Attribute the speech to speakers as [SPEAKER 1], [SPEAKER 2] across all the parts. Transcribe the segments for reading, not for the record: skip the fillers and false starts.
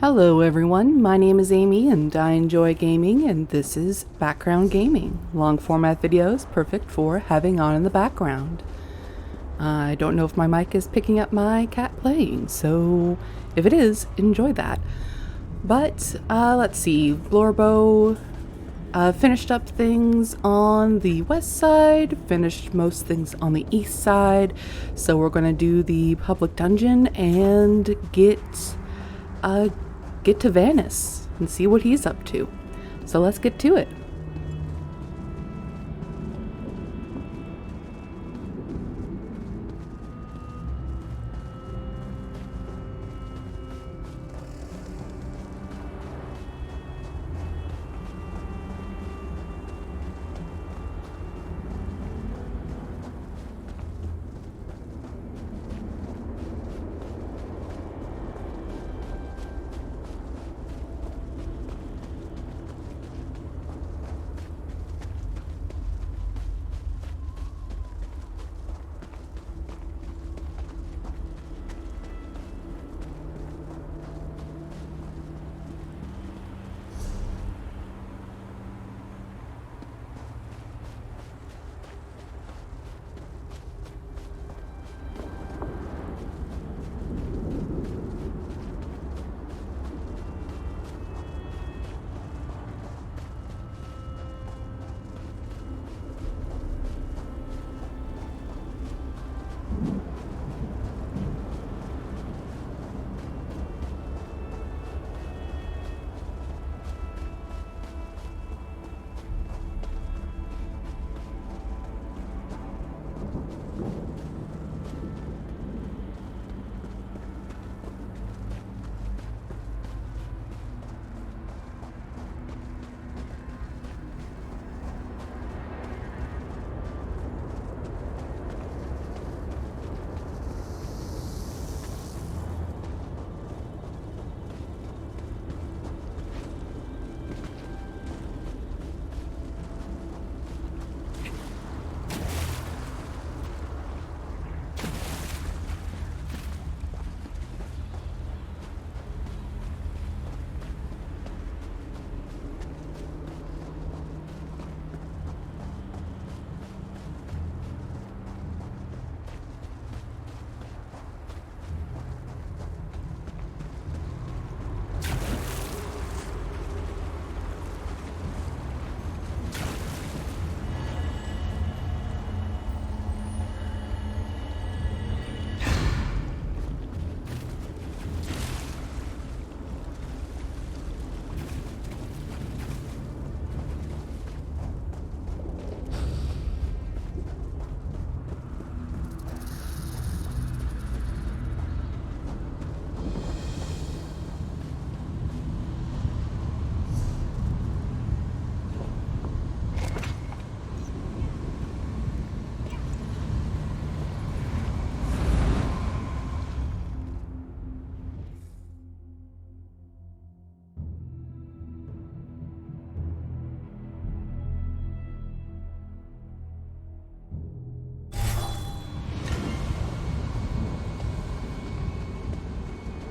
[SPEAKER 1] Hello everyone, my name is Amy and I enjoy gaming, and this is Background Gaming. Long format videos, perfect for having on in the background. I don't know if my mic is picking up my cat playing, so if it is, enjoy that. But let's see, Blorbo finished up things on the west side, finished most things on the east side, so we're going to do the public dungeon and get to Vanis and see what he's up to. So let's get to it.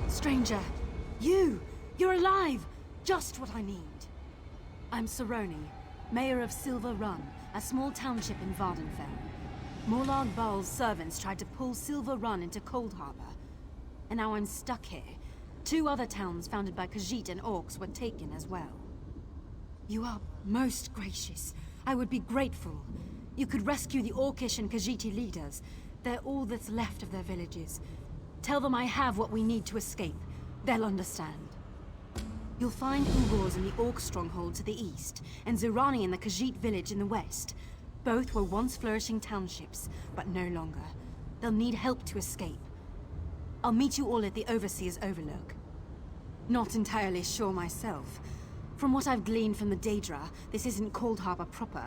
[SPEAKER 2] Stranger, you're alive! Just what I need. I'm Saroni, Mayor of Silver Run, a small township in Vardenfell. Molag Bal's servants tried to pull Silver Run into Cold Harbor, and now I'm stuck here. 2 other towns founded by Khajiit and Orcs were taken as well. You are most gracious. I would be grateful. You could rescue the Orcish and Khajiiti leaders. They're all that's left of their villages. Tell them I have what we need to escape. They'll understand. You'll find Ugors in the Orc stronghold to the east, and Zurani in the Khajiit village in the west. Both were once flourishing townships, but no longer. They'll need help to escape. I'll meet you all at the Overseer's Overlook. Not entirely sure myself. From what I've gleaned from the Daedra, this isn't Cold Harbor proper,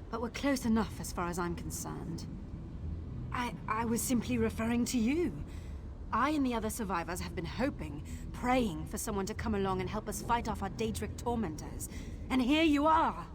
[SPEAKER 2] but we're close enough as far as I'm concerned. I was simply referring to you. I and the other survivors have been hoping, praying for someone to come along and help us fight off our Daedric tormentors. And here you are!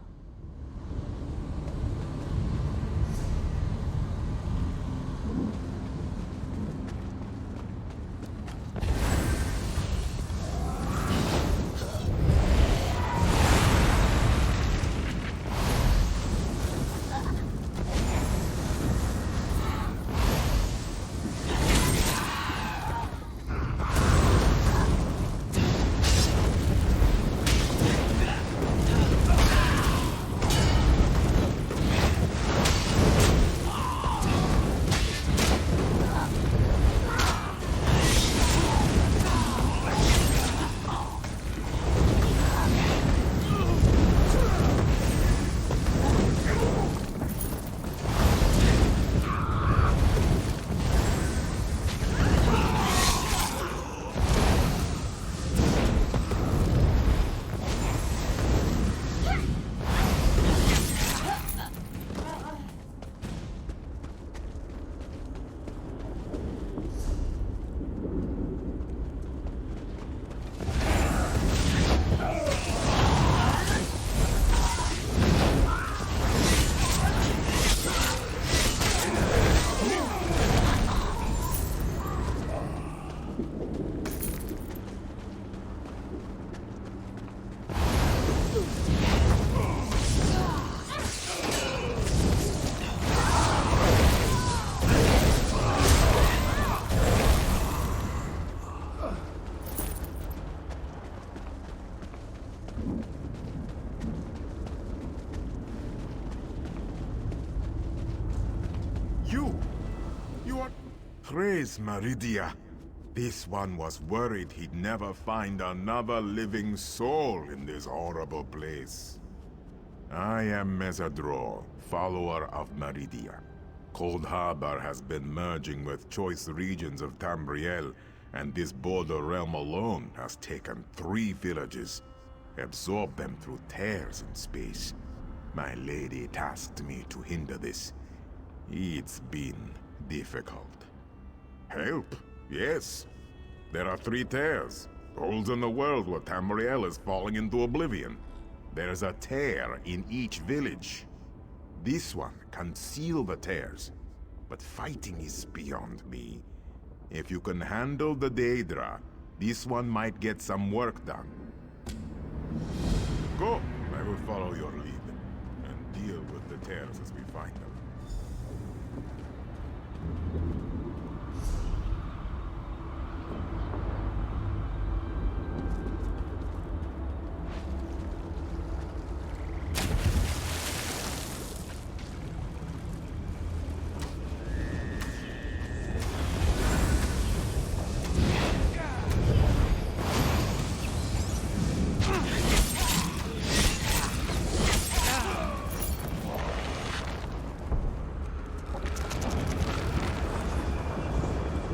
[SPEAKER 3] Praise Meridia. This one was worried he'd never find another living soul in this horrible place. I am Mesadro, follower of Meridia. Cold Harbor has been merging with choice regions of Tamriel, and this border realm alone has taken 3 villages, absorbed them through tears in space. My lady tasked me to hinder this. It's been difficult. Help? Yes. There are 3 tears, holes in the world where Tamriel is falling into oblivion. There's a tear in each village. This one can seal the tears, but fighting is beyond me. If you can handle the Daedra, this one might get some work done. Go! I will follow your lead, and deal with the tears as we find them.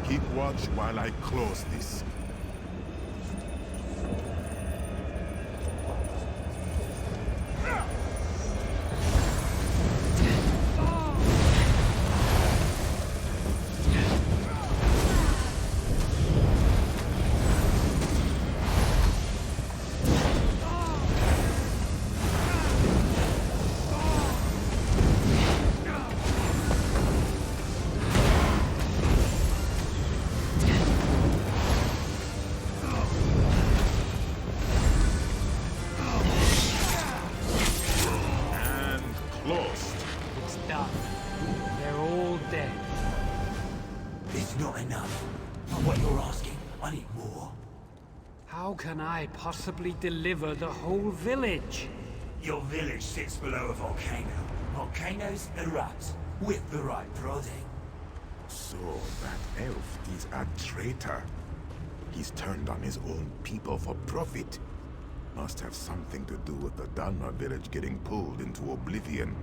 [SPEAKER 3] Keep watch while I close this.
[SPEAKER 4] It's done. They're all dead.
[SPEAKER 5] It's not enough. Not what you're asking. I need more.
[SPEAKER 4] How can I possibly deliver the whole village?
[SPEAKER 5] Your village sits below a volcano. Volcanoes erupt with the right prodding.
[SPEAKER 3] So that elf is a traitor. He's turned on his own people for profit. Must have something to do with the Dharma village getting pulled into oblivion.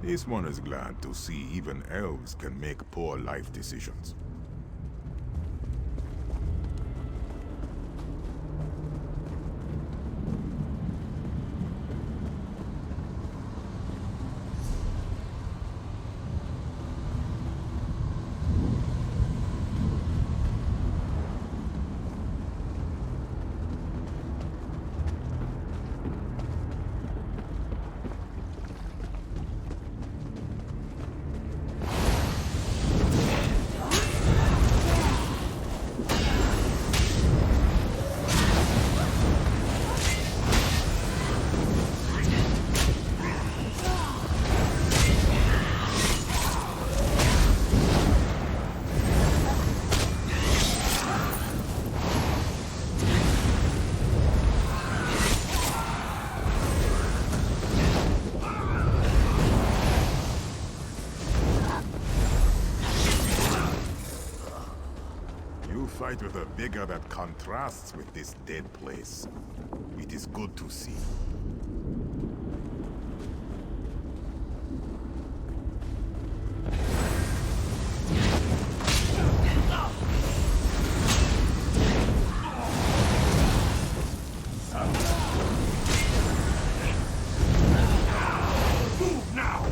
[SPEAKER 3] This one is glad to see even elves can make poor life decisions. Fight with a vigor that contrasts with this dead place. It is good to see.
[SPEAKER 5] Move now!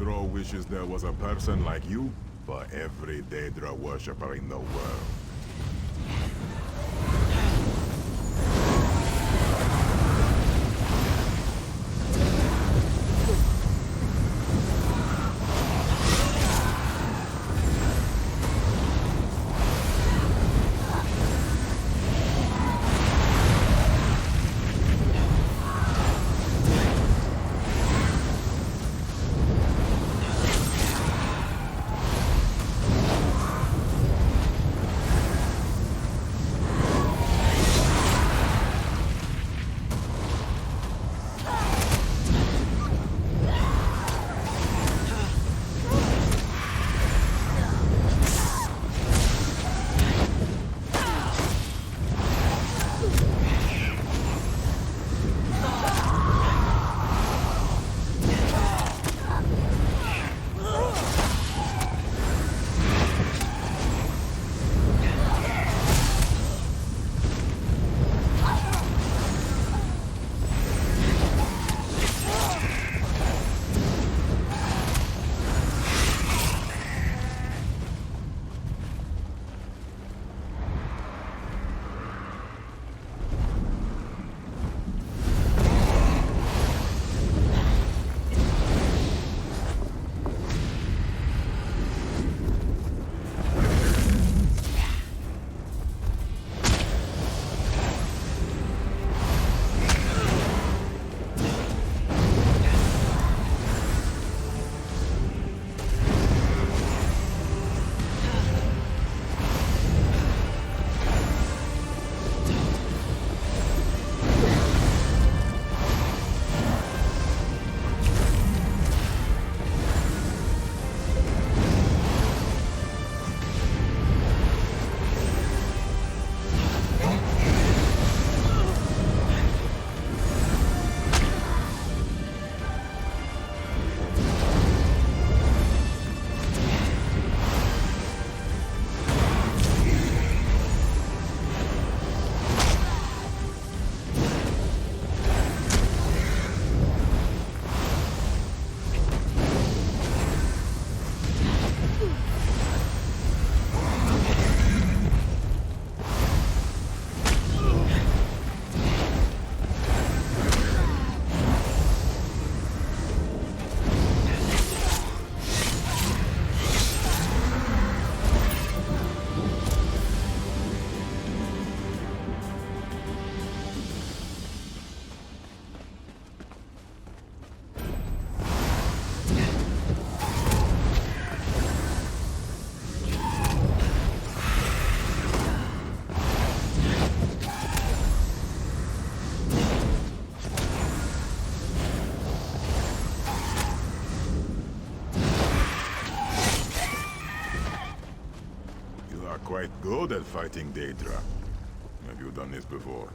[SPEAKER 3] Mesadro wishes there was a person like you for every Daedra worshipper in the world. Quite good at fighting Daedra. Have you done this before?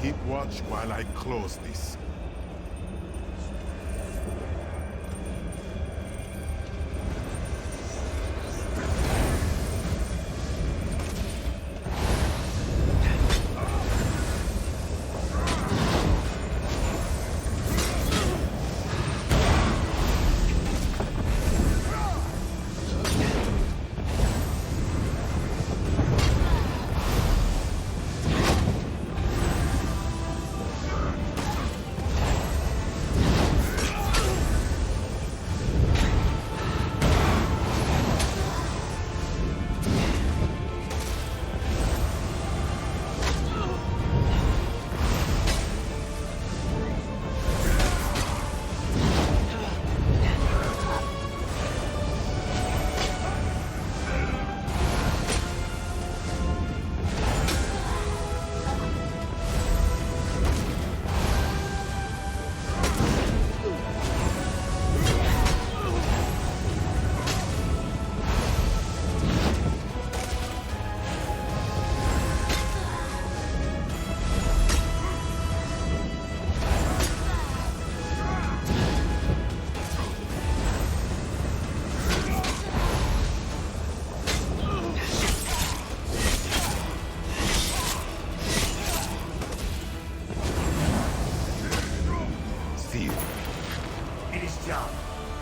[SPEAKER 3] Keep watch while I close this.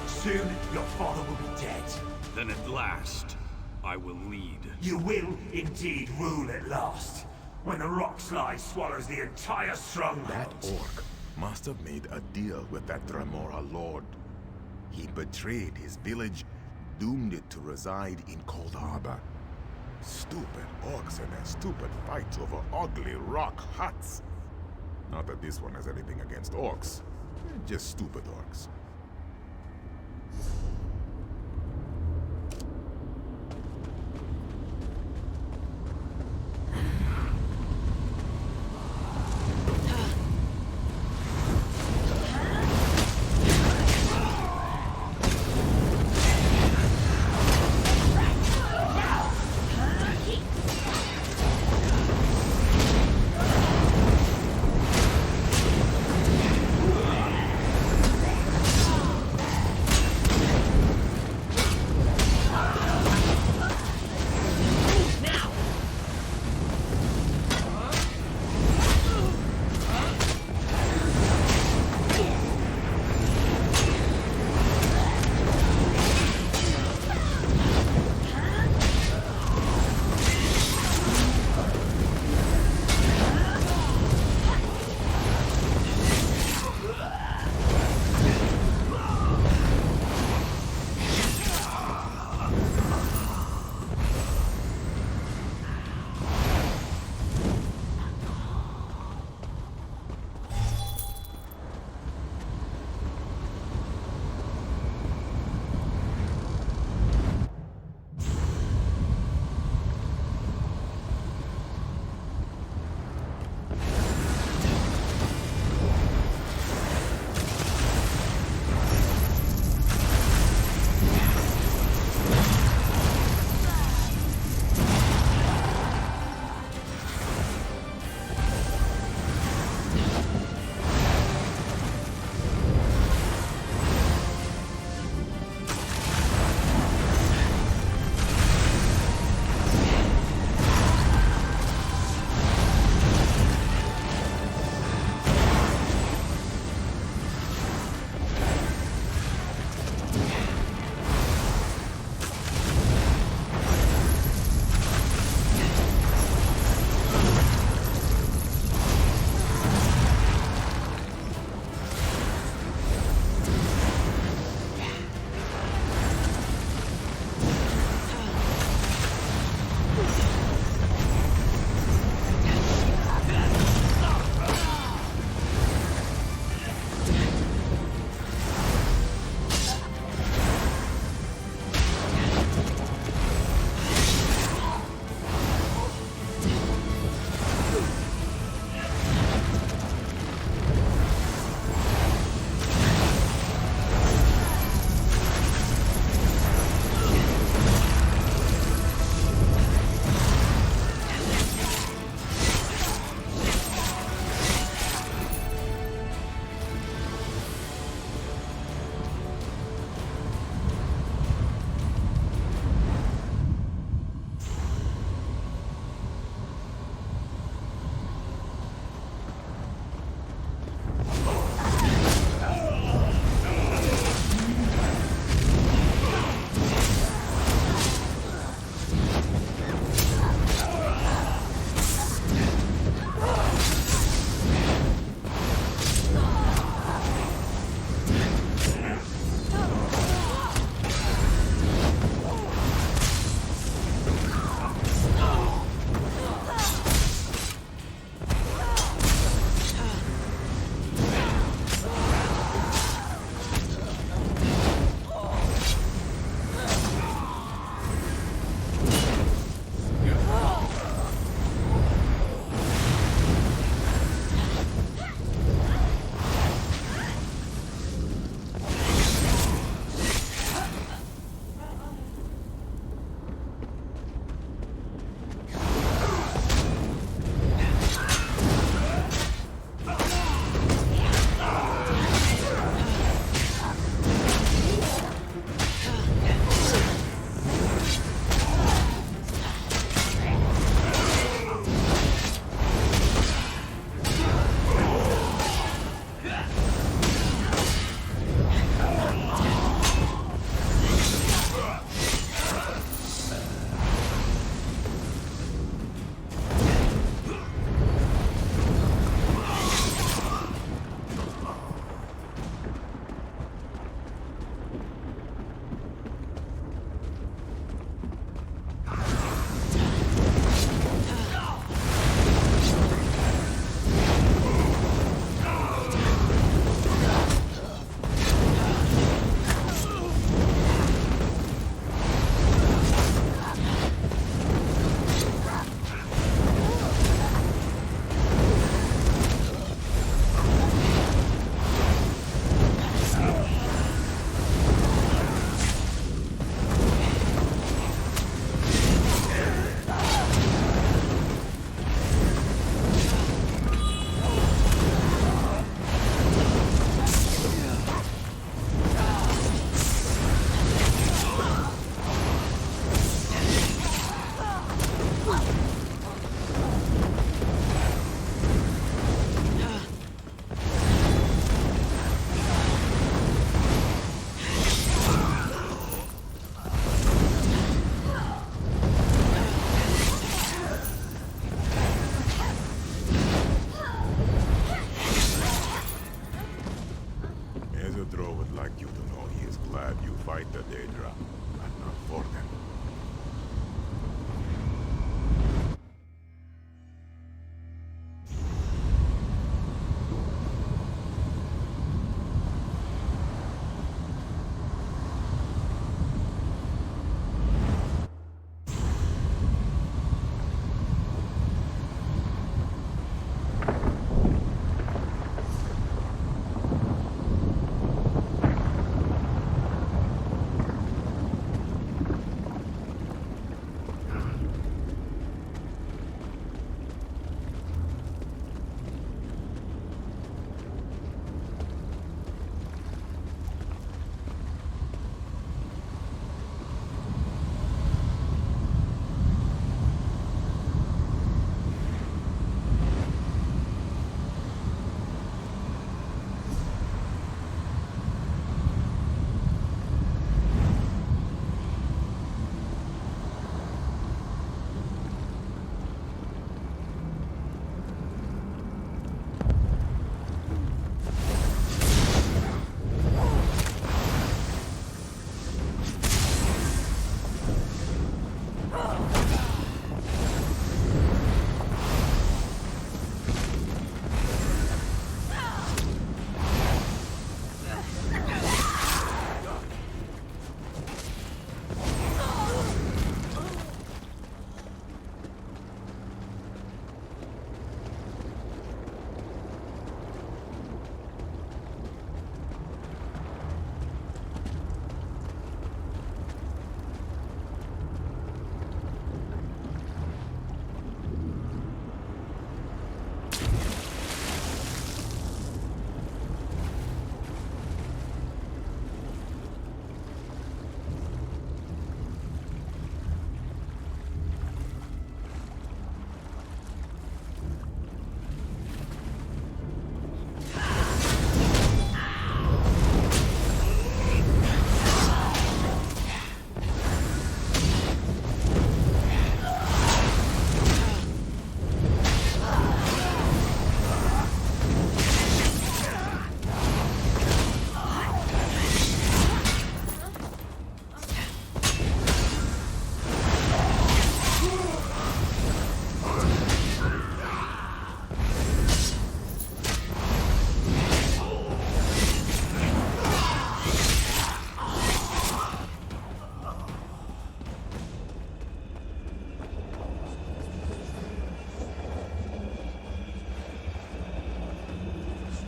[SPEAKER 5] Soon, your father will be dead.
[SPEAKER 6] Then at last, I will lead.
[SPEAKER 5] You will indeed rule at last, when the rock slide swallows the entire stronghold.
[SPEAKER 3] That orc must have made a deal with that Dremora lord. He betrayed his village, doomed it to reside in Cold Harbor. Stupid orcs and their stupid fights over ugly rock huts. Not that this one has anything against orcs, just stupid orcs.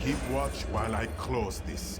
[SPEAKER 3] Keep watch while I close this.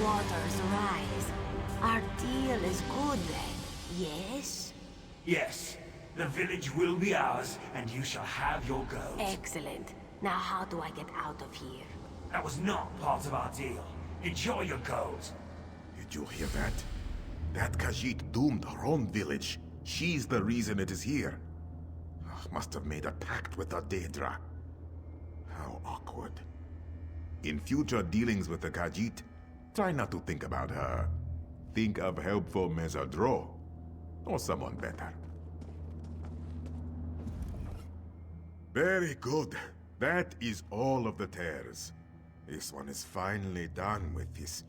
[SPEAKER 7] waters rise. Our deal is good then, yes?
[SPEAKER 5] Yes. The village will be ours, and you shall have your gold.
[SPEAKER 7] Excellent. Now how do I get out of here?
[SPEAKER 5] That was not part of our deal. Enjoy your gold.
[SPEAKER 3] Did you hear that? That Khajiit doomed her own village. She's the reason it is here. Must have made a pact with the Daedra. How awkward. In future dealings with the Khajiit, try not to think about her. Think of helpful Mesadro, or someone better. Very good. That is all of the tears. This one is finally done with this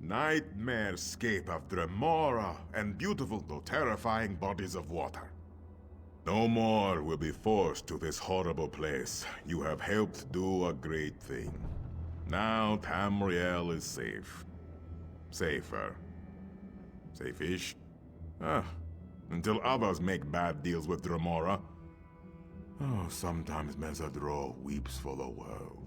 [SPEAKER 3] nightmare-scape of Dremora and beautiful though terrifying bodies of water. No more will be forced to this horrible place. You have helped do a great thing. Now Tamriel is safe. Safer. Safe-ish. Until others make bad deals with Dremora. Oh, sometimes Mesadro weeps for the world.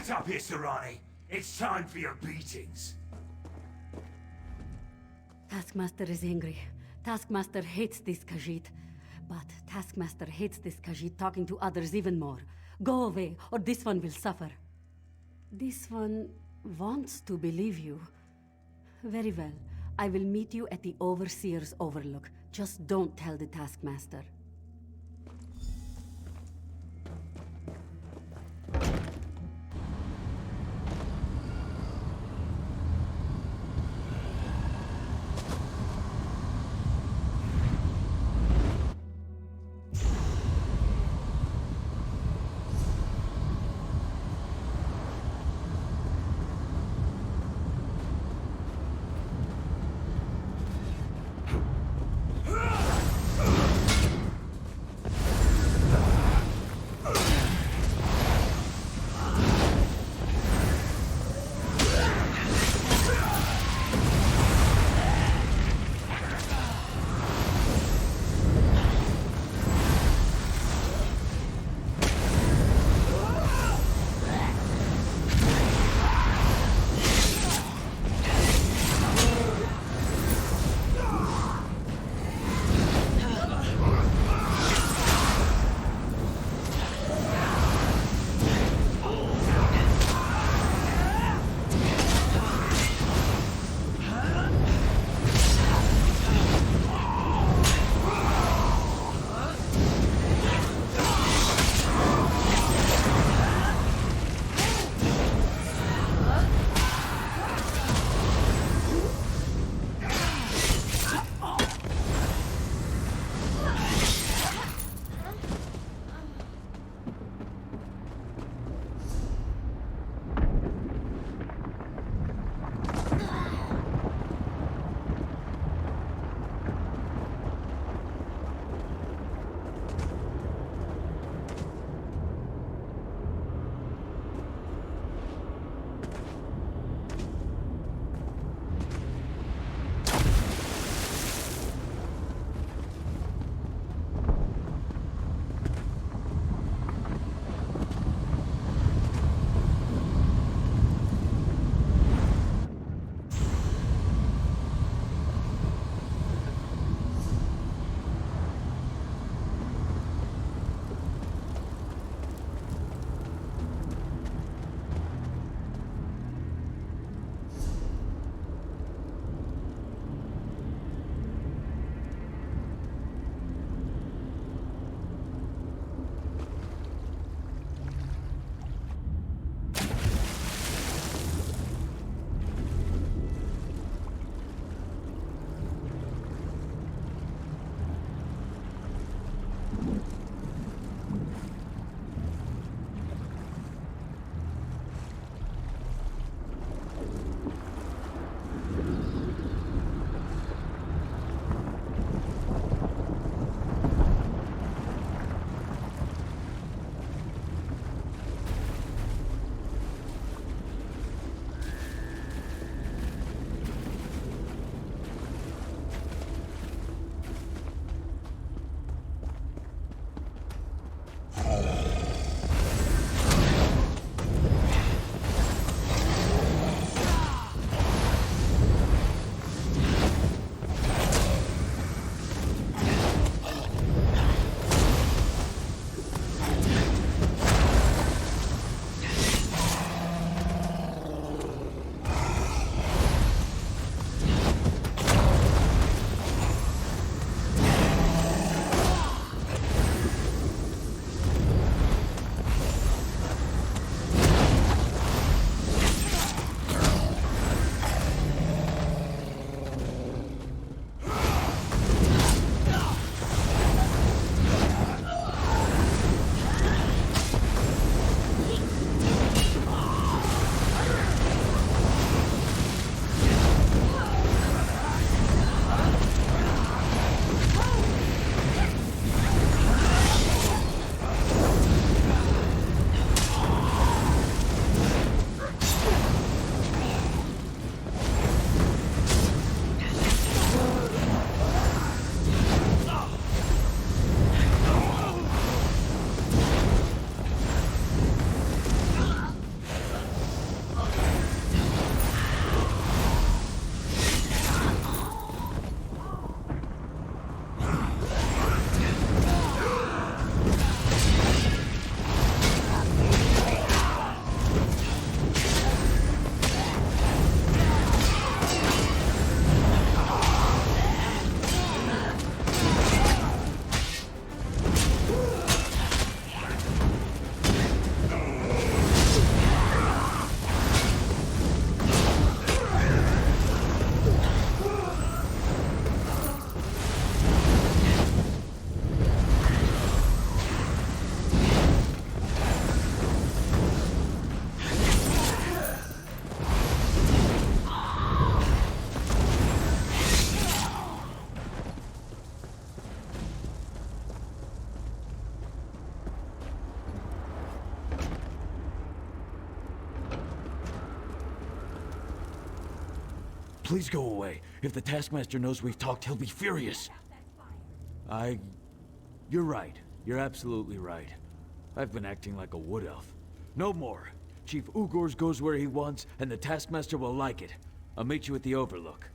[SPEAKER 5] Shut up here, Serrani. It's time for your beatings.
[SPEAKER 2] Taskmaster is angry. Taskmaster hates this Khajiit. But Taskmaster hates this Khajiit talking to others even more. Go away, or this one will suffer. This one wants to believe you. Very well. I will meet you at the Overseer's Overlook. Just don't tell the Taskmaster.
[SPEAKER 8] Please go away. If the Taskmaster knows we've talked, he'll be furious. You're right. You're absolutely right. I've been acting like a wood elf. No more. Chief Ugors goes where he wants, and the Taskmaster will like it. I'll meet you at the Overlook.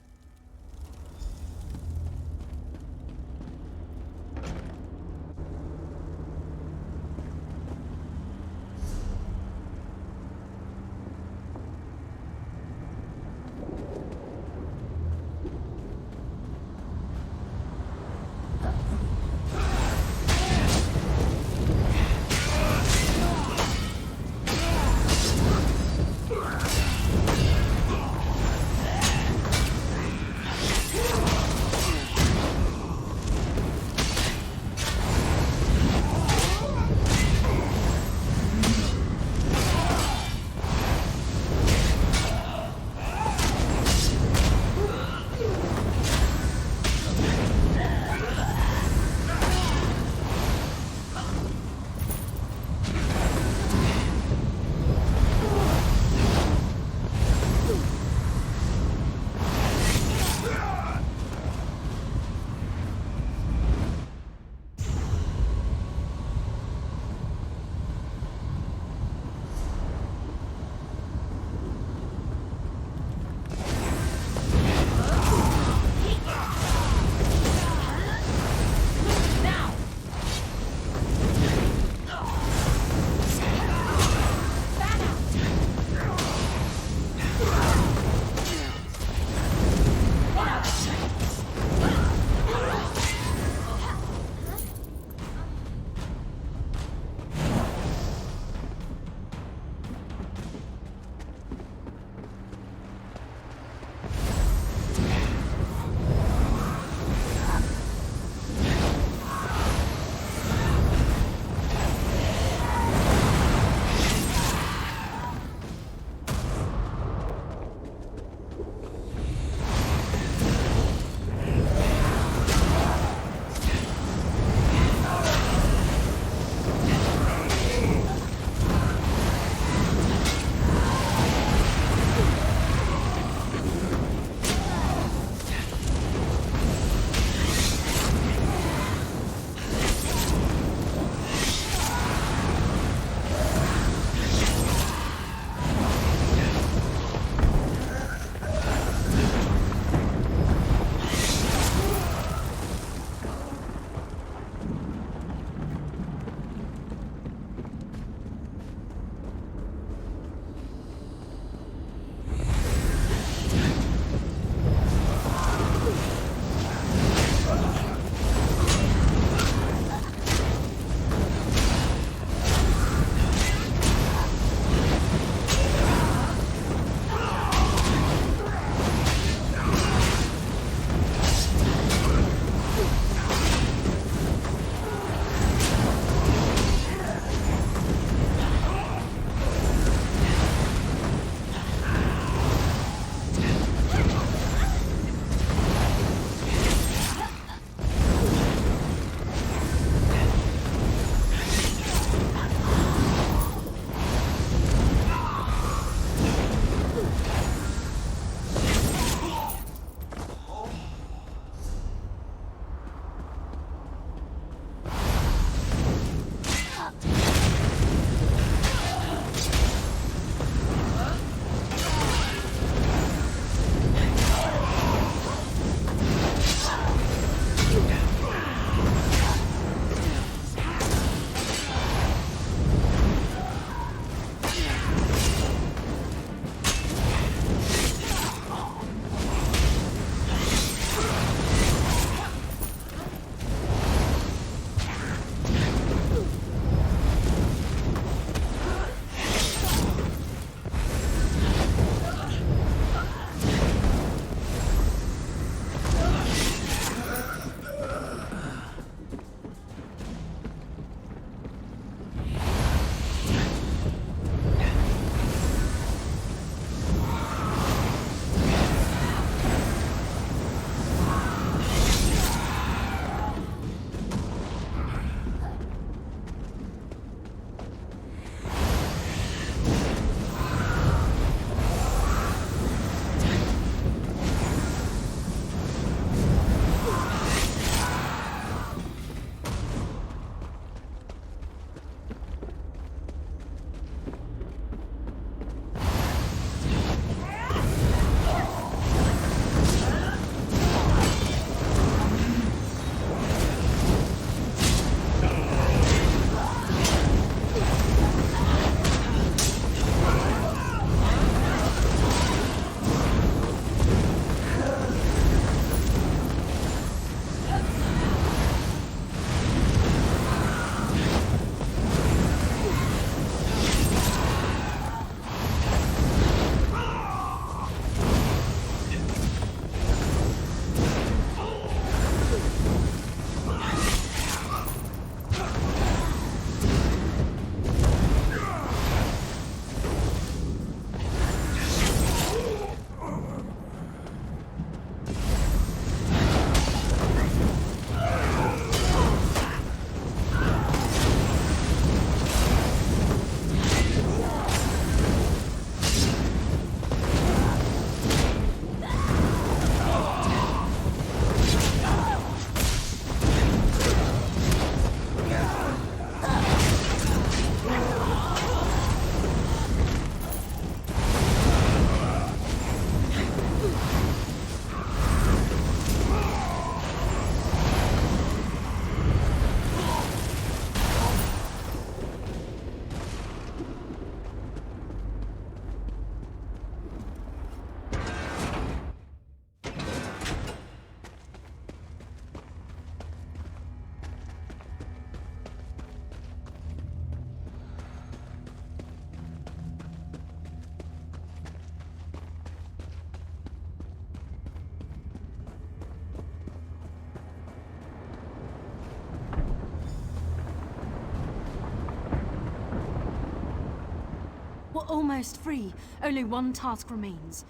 [SPEAKER 2] almost free. Only one task remains.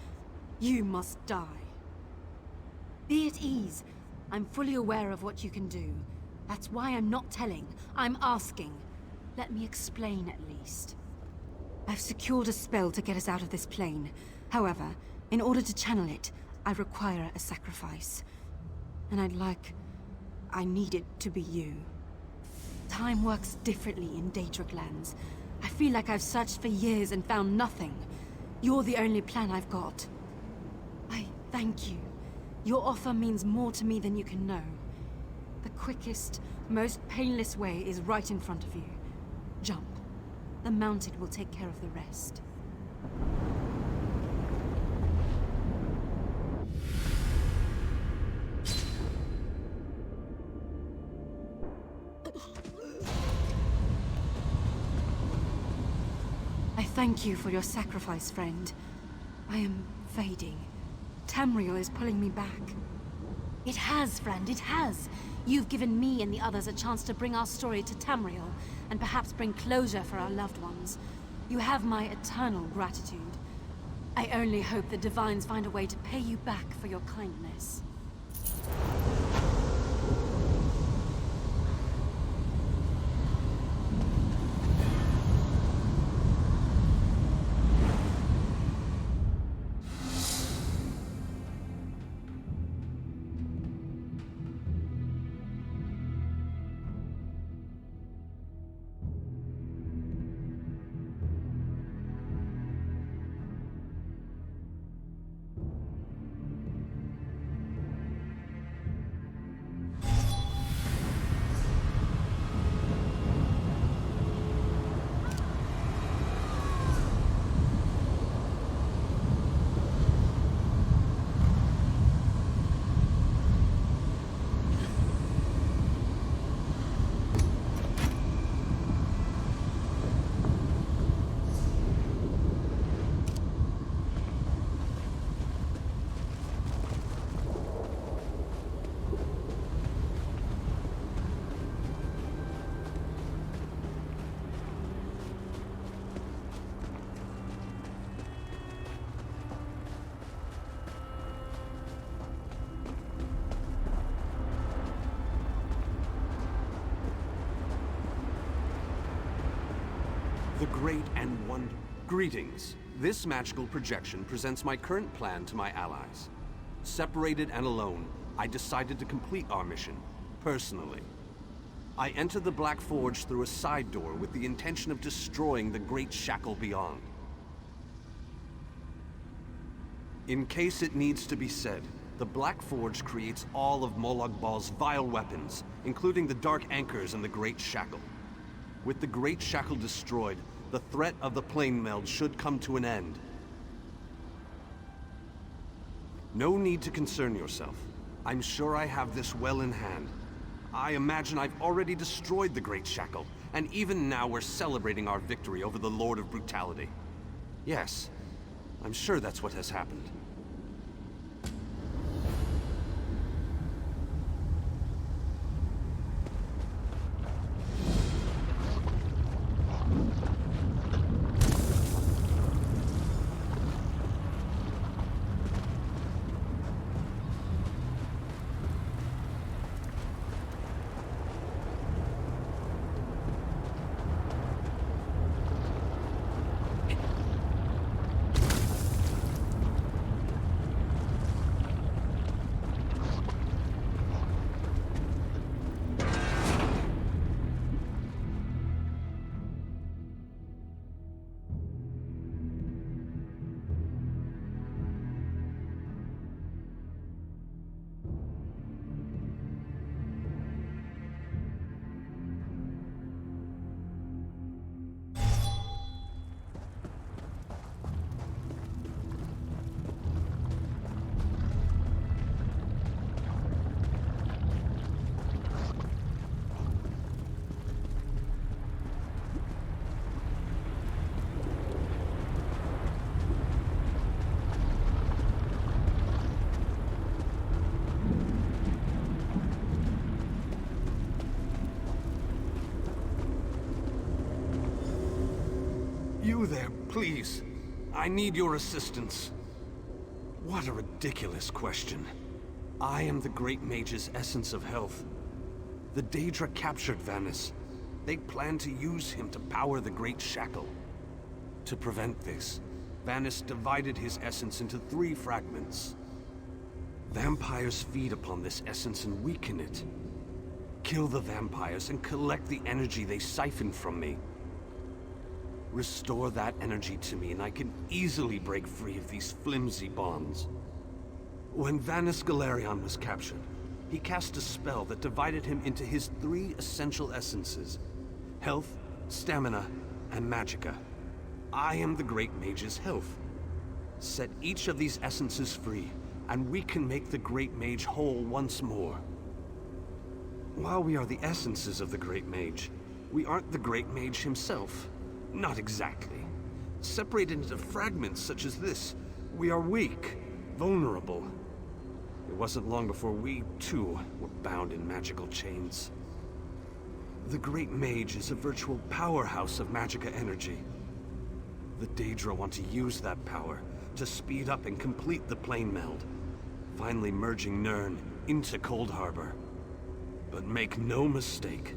[SPEAKER 2] You must die. Be at ease. I'm fully aware of what you can do. That's why I'm not telling. I'm asking. Let me explain at least. I've secured a spell to get us out of this plane. However, in order to channel it, I require a sacrifice. And I need it to be you. Time works differently in Daedric lands. I feel like I've searched for years and found nothing. You're the only plan I've got. I thank you. Your offer means more to me than you can know. The quickest, most painless way is right in front of you. Jump. The Mounted will take care of the rest. I thank you for your sacrifice, friend. I am fading. Tamriel is pulling me back. It has, friend, it has. You've given me and the others a chance to bring our story to Tamriel, and perhaps bring closure for our loved ones. You have my eternal gratitude. I only hope the Divines find a way to pay you back for your kindness.
[SPEAKER 9] The great and wonder. Greetings. This magical projection presents my current plan to my allies. Separated and alone, I decided to complete our mission, personally. I entered the Black Forge through a side door with the intention of destroying the Great Shackle beyond. In case it needs to be said, the Black Forge creates all of Molag Bal's vile weapons, including the Dark Anchors and the Great Shackle. With the Great Shackle destroyed, the threat of the plane meld should come to an end. No need to concern yourself. I'm sure I have this well in hand. I imagine I've already destroyed the Great Shackle, and even now we're celebrating our victory over the Lord of Brutality. Yes, I'm sure that's what has happened. You there, Please, I need your assistance. What a ridiculous question. I am the Great Mage's essence of health. The Daedra captured Vanis. They plan to use him to power the Great Shackle. To prevent this, Vanis divided his essence into 3 fragments. Vampires feed upon this essence and weaken it. Kill the vampires and collect the energy they siphon from me. Restore that energy to me and I can easily break free of these flimsy bonds. When Vanis Galerion was captured, he cast a spell that divided him into his 3 essential essences: health, stamina, and magicka. I am the Great Mage's health. Set each of these essences free, and we can make the Great Mage whole once more. While we are the essences of the Great Mage, we aren't the Great Mage himself. Not exactly. Separated into fragments such as this, we are weak, vulnerable. It wasn't long before we, too, were bound in magical chains. The Great Mage is a virtual powerhouse of magicka energy. The Daedra want to use that power to speed up and complete the plane meld, finally merging Nirn into Cold Harbor. But make no mistake,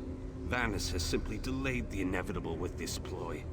[SPEAKER 9] Vanis has simply delayed the inevitable with this ploy.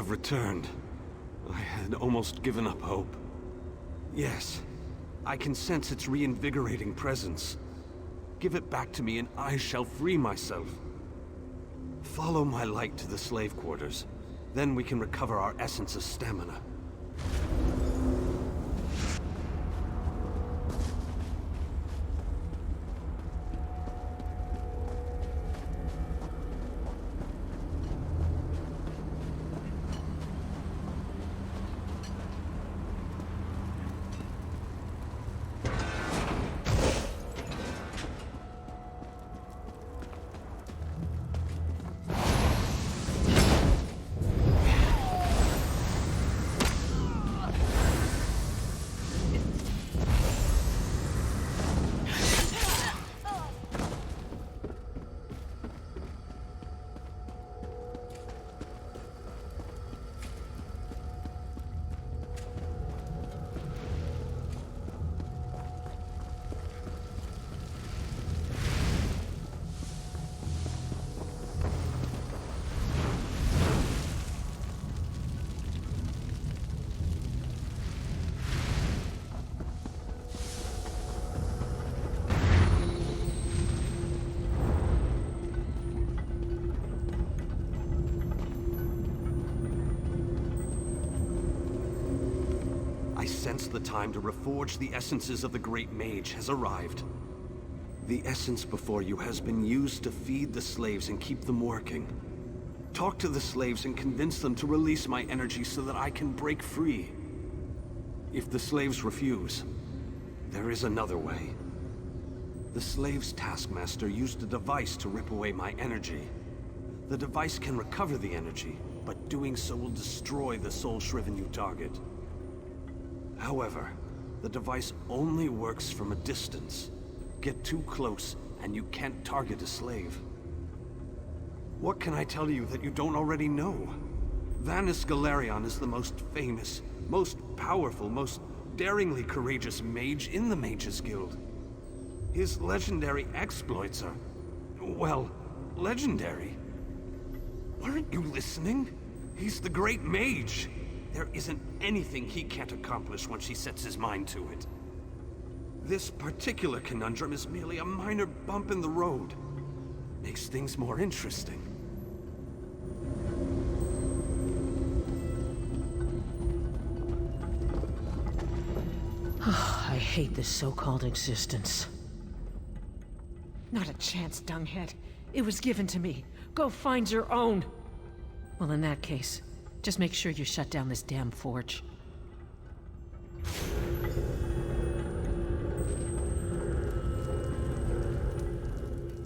[SPEAKER 9] Returned. I had almost given up hope. Yes, I can sense its reinvigorating presence. Give it back to me and I shall free myself. Follow my light to the slave quarters. Then we can recover our essence of stamina. The time to reforge the essences of the Great Mage has arrived. The essence before you has been used to feed the slaves and keep them working. Talk to the slaves and convince them to release my energy so that I can break free. If the slaves refuse, there is another way. The slave's taskmaster used a device to rip away my energy. The device can recover the energy, but doing so will destroy the soul-shriven you target. However, the device only works from a distance. Get too close, and you can't target a slave. What can I tell you that you don't already know? Vanis Galerion is the most famous, most powerful, most daringly courageous mage in the Mages Guild. His legendary exploits are, well, legendary. Aren't you listening? He's the great mage. There isn't anything he can't accomplish once he sets his mind to it. This particular conundrum is merely a minor bump in the road. Makes things more interesting.
[SPEAKER 10] I hate this so-called existence. Not a chance, dunghead. It was given to me. Go find your own. Well, in that case, just make sure you shut down this damn forge.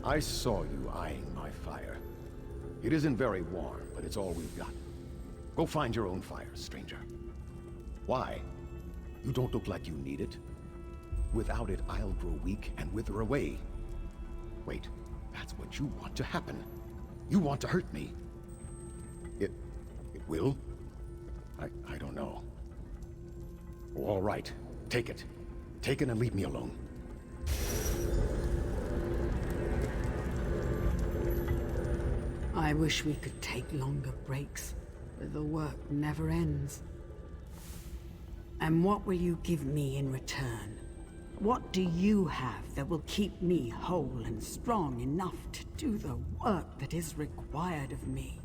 [SPEAKER 11] I saw you eyeing my fire. It isn't very warm, but it's all we've got. Go find your own fire, stranger. Why? You don't look like you need it. Without it, I'll grow weak and wither away. Wait, that's what you want to happen. You want to hurt me. It will? I don't know. Oh, all right, take it. Take it and leave me alone.
[SPEAKER 12] I wish we could take longer breaks, but the work never ends. And what will you give me in return? What do you have that will keep me whole and strong enough to do the work that is required of me?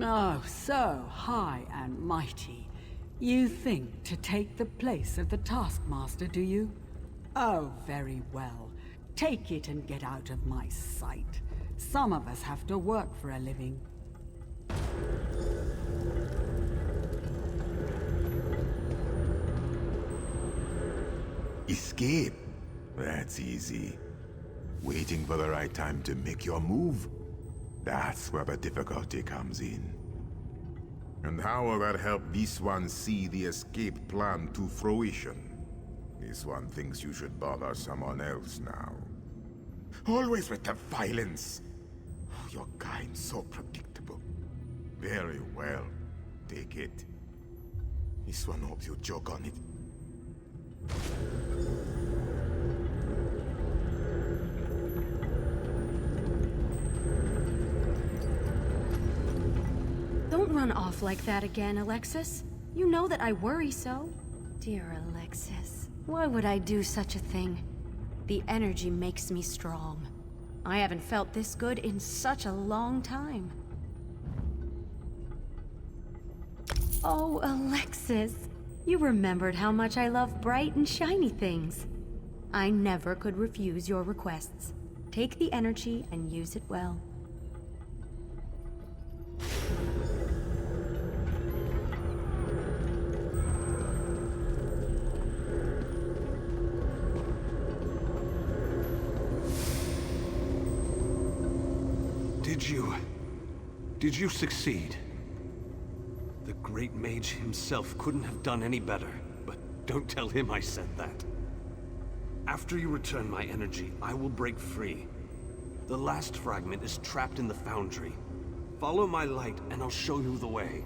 [SPEAKER 12] Oh, so high and mighty. You think to take the place of the Taskmaster, do you? Oh, very well. Take it and get out of my sight. Some of us have to work for a living.
[SPEAKER 3] Escape? That's easy. Waiting for the right time to make your move? That's where the difficulty comes in. And how will that help this one see the escape plan to fruition? This one thinks you should bother someone else now. Always with the violence! Oh, your kind so predictable. Very well. Take it. This one hopes you joke on it.
[SPEAKER 2] Don't run off like that again, Alexis. You know that I worry so.
[SPEAKER 7] Dear Alexis, why would I do such a thing?
[SPEAKER 2] The energy makes me strong. I haven't felt this good in such a long time. Oh, Alexis. You remembered how much I love bright and shiny things. I never could refuse your requests. Take the energy and use it well.
[SPEAKER 9] Did you succeed? The great mage himself couldn't have done any better, but don't tell him I said that. After you return my energy, I will break free. The last fragment is trapped in the foundry. Follow my light and I'll show you the way.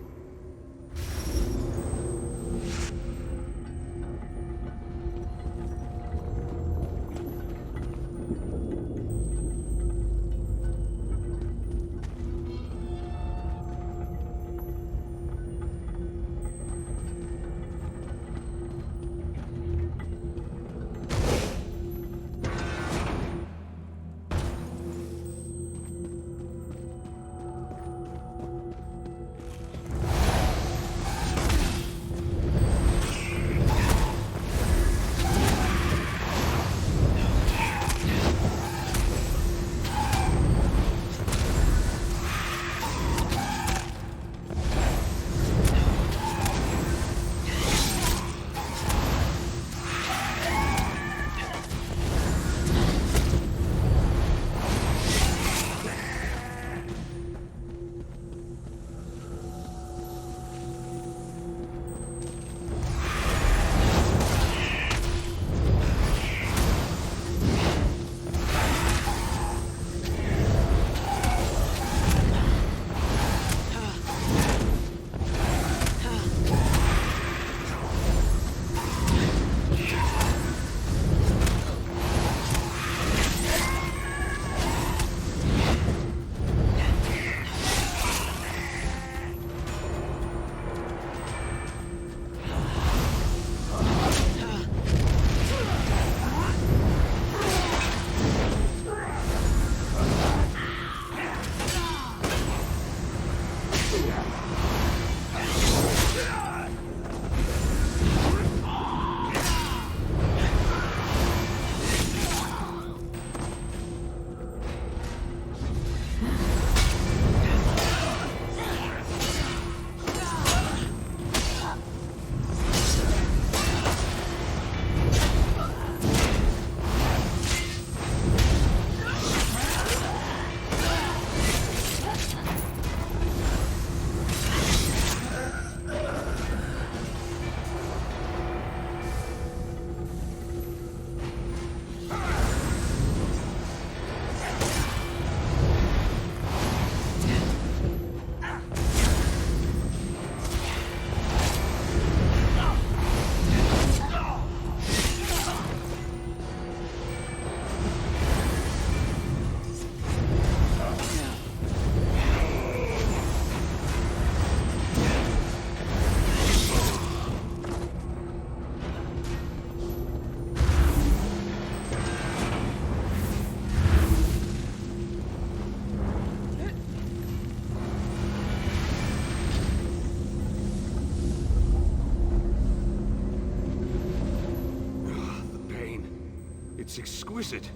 [SPEAKER 9] It's exquisite,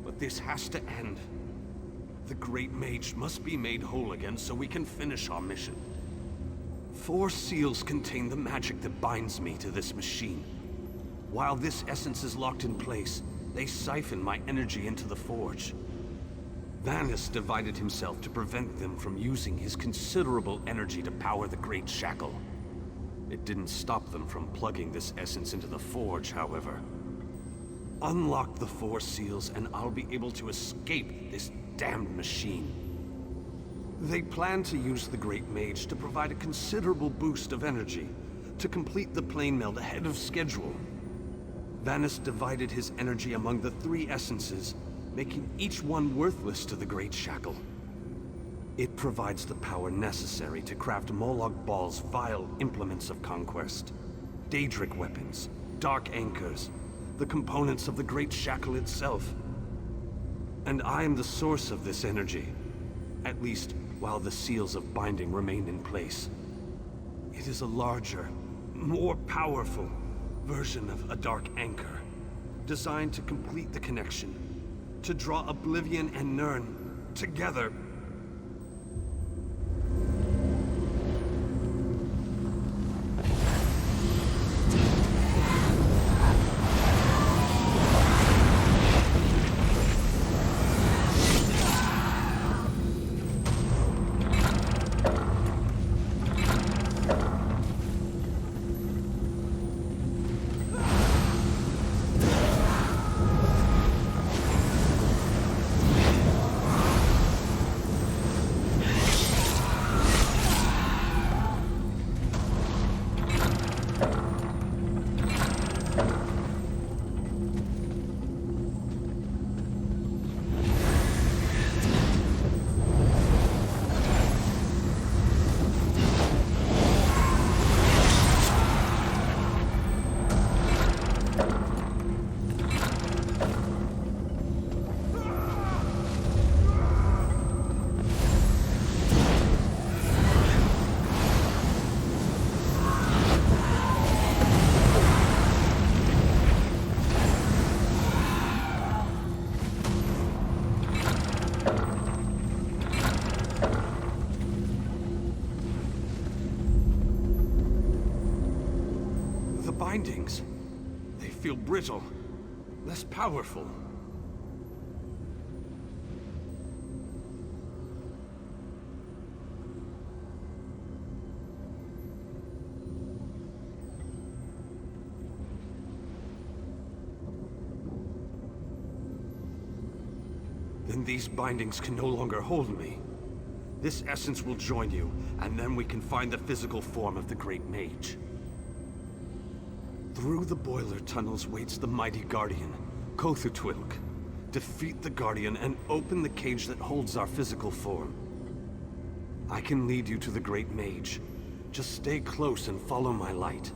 [SPEAKER 9] but this has to end. The Great Mage must be made whole again so we can finish our mission. 4 seals contain the magic that binds me to this machine. While this essence is locked in place, they siphon my energy into the forge. Vanus divided himself to prevent them from using his considerable energy to power the Great Shackle. It didn't stop them from plugging this essence into the forge, however. Unlock the 4 seals and I'll be able to escape this damned machine. They plan to use the Great Mage to provide a considerable boost of energy to complete the plane meld ahead of schedule. Vanus divided his energy among the 3 essences, making each one worthless to the Great Shackle. It provides the power necessary to craft Molag Bal's vile implements of conquest. Daedric weapons, dark anchors, the components of the Great Shackle itself. And I am the source of this energy, at least while the seals of binding remain in place. It is a larger, more powerful version of a dark anchor, designed to complete the connection, to draw Oblivion and Nirn together. Bindings. They feel brittle, less powerful. Then these bindings can no longer hold me. This essence will join you, and then we can find the physical form of the Great Mage. Through the boiler tunnels waits the mighty Guardian, Kothutwilk. Defeat the Guardian and open the cage that holds our physical form. I can lead you to the Great Mage. Just stay close and follow my light.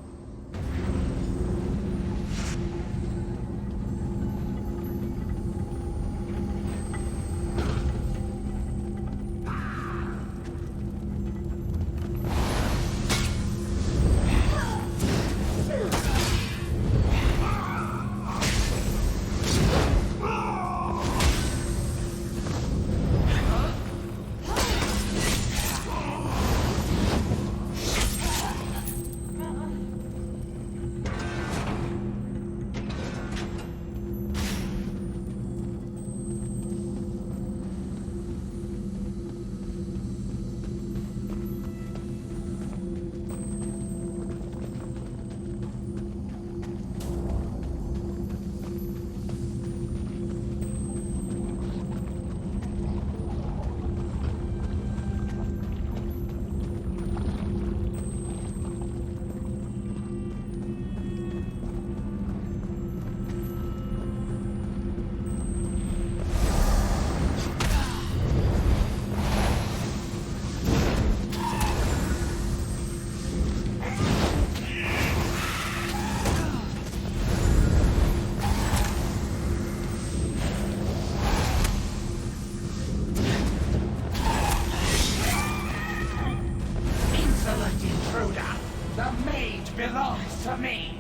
[SPEAKER 5] belongs to me.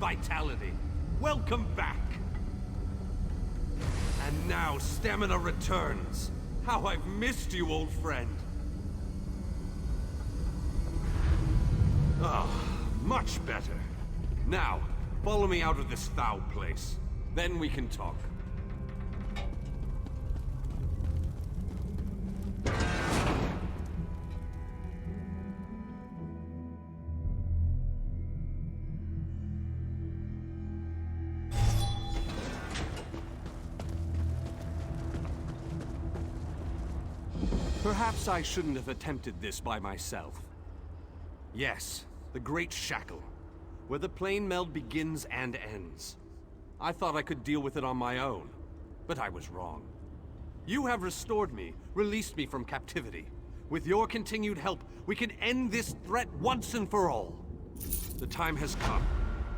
[SPEAKER 9] vitality. Welcome back. And now stamina returns. How I've missed you, old friend. Ah, much better. Now, follow me out of this foul place. Then we can talk. Perhaps I shouldn't have attempted this by myself. Yes, the Great Shackle, where the plane meld begins and ends. I thought I could deal with it on my own, but I was wrong. You have restored me, released me from captivity. With your continued help, we can end this threat once and for all. The time has come.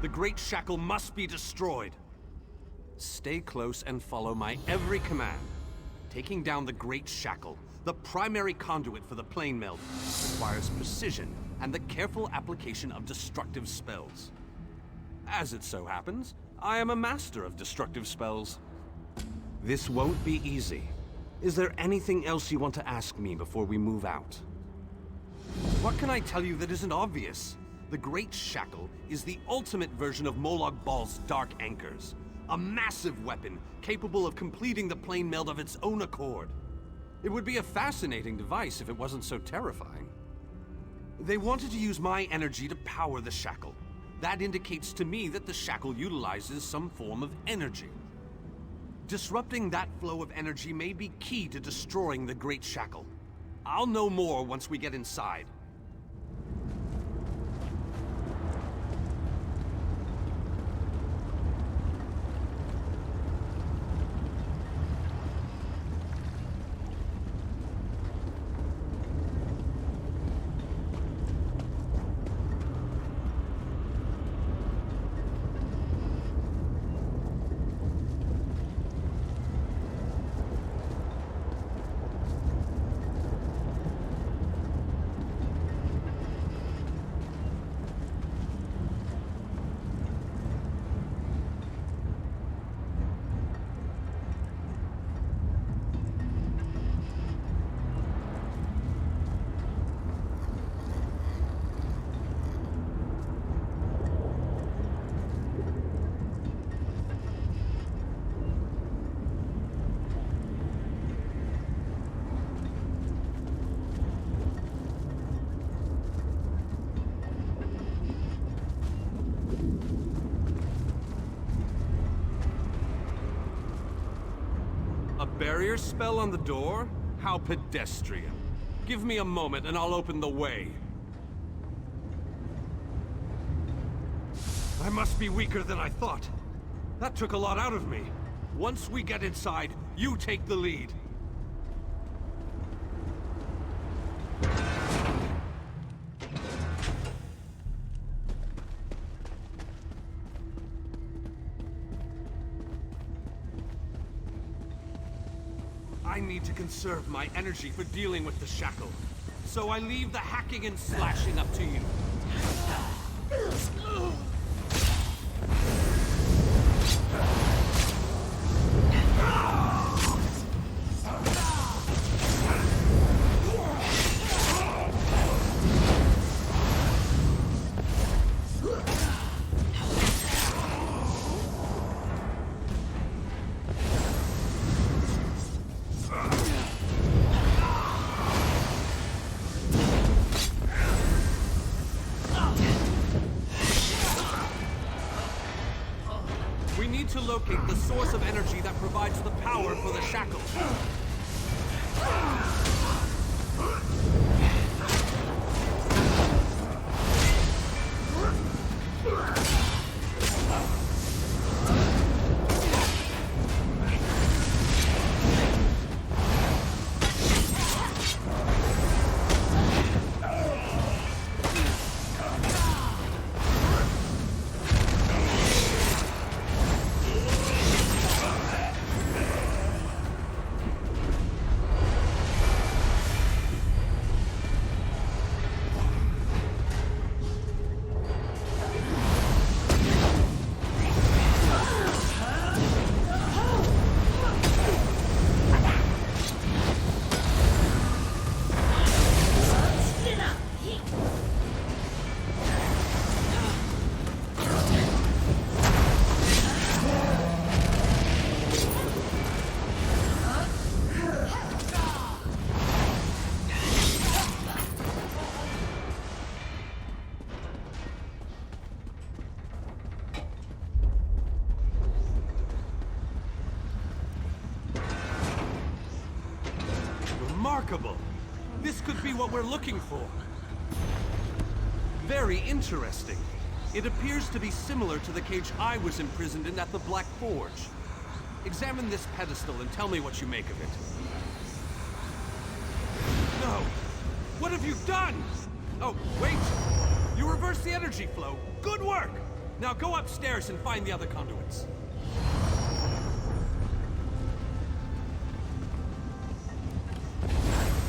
[SPEAKER 9] The Great Shackle must be destroyed. Stay close and follow my every command. Taking down the Great Shackle, the primary conduit for the plane meld, requires precision and the careful application of destructive spells. As it so happens, I am a master of destructive spells. This won't be easy. Is there anything else you want to ask me before we move out? What can I tell you that isn't obvious? The Great Shackle is the ultimate version of Molag Bal's Dark Anchors. A massive weapon capable of completing the plane meld of its own accord. It would be a fascinating device if it wasn't so terrifying. They wanted to use my energy to power the shackle. That indicates to me that the shackle utilizes some form of energy. Disrupting that flow of energy may be key to destroying the Great Shackle. I'll know more once we get inside. A barrier spell on the door? How pedestrian. Give me a moment and I'll open the way. I must be weaker than I thought. That took a lot out of me. Once we get inside, you take the lead. I need to conserve my energy for dealing with the shackle. So I leave the hacking and slashing up to you. We need to locate the source of energy that provides the power for the shackle. Remarkable! This could be what we're looking for. Very interesting. It appears to be similar to the cage I was imprisoned in at the Black Forge. Examine this pedestal and tell me what you make of it. No! What have you done? Oh, wait! You reversed the energy flow. Good work! Now go upstairs and find the other conduits.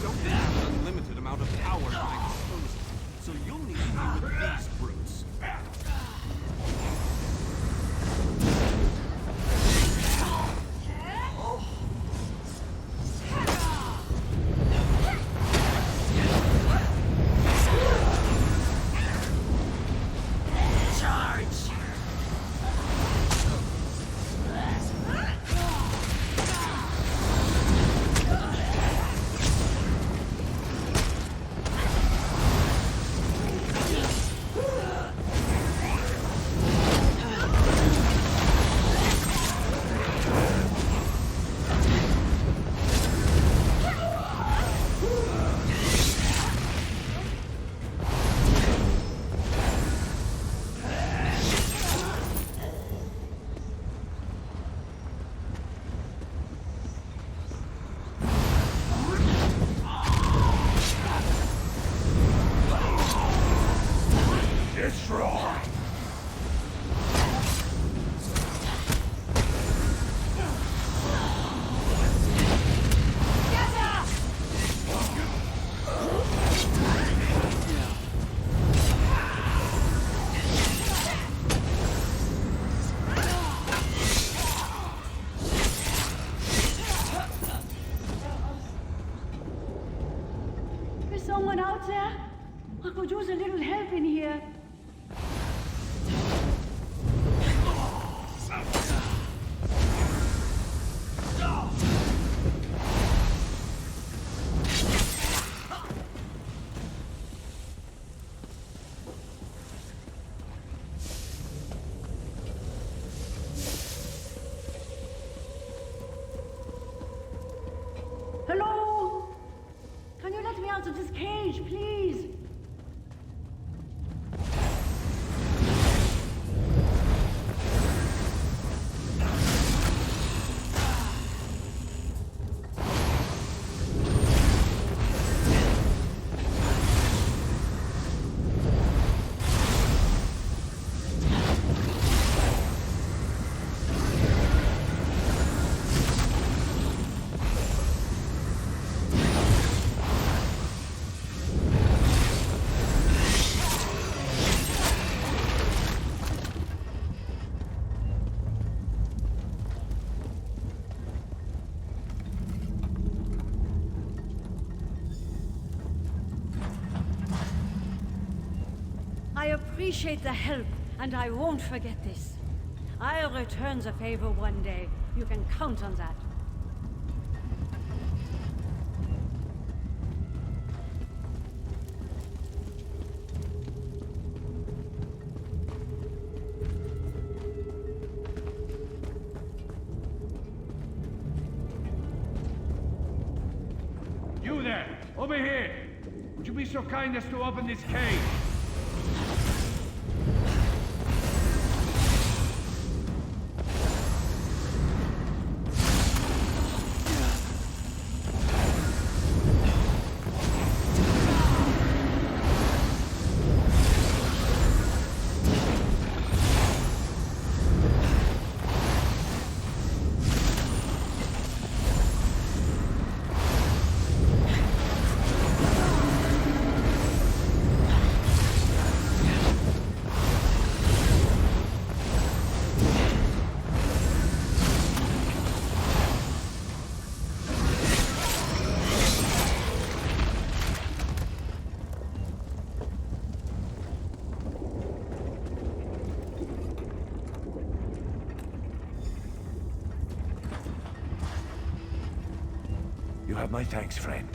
[SPEAKER 9] Don't have an unlimited amount of power at my disposal, so you'll need to deal with these brutes.
[SPEAKER 13] Someone out there? I could use a little help in here. Hello? Can you let me out of this cage, please? I appreciate the help, and I won't forget this. I'll return the favor one day. You can count on that.
[SPEAKER 4] You there! Over here! Would you be so kind as to open this cage?
[SPEAKER 5] You have my thanks, friend.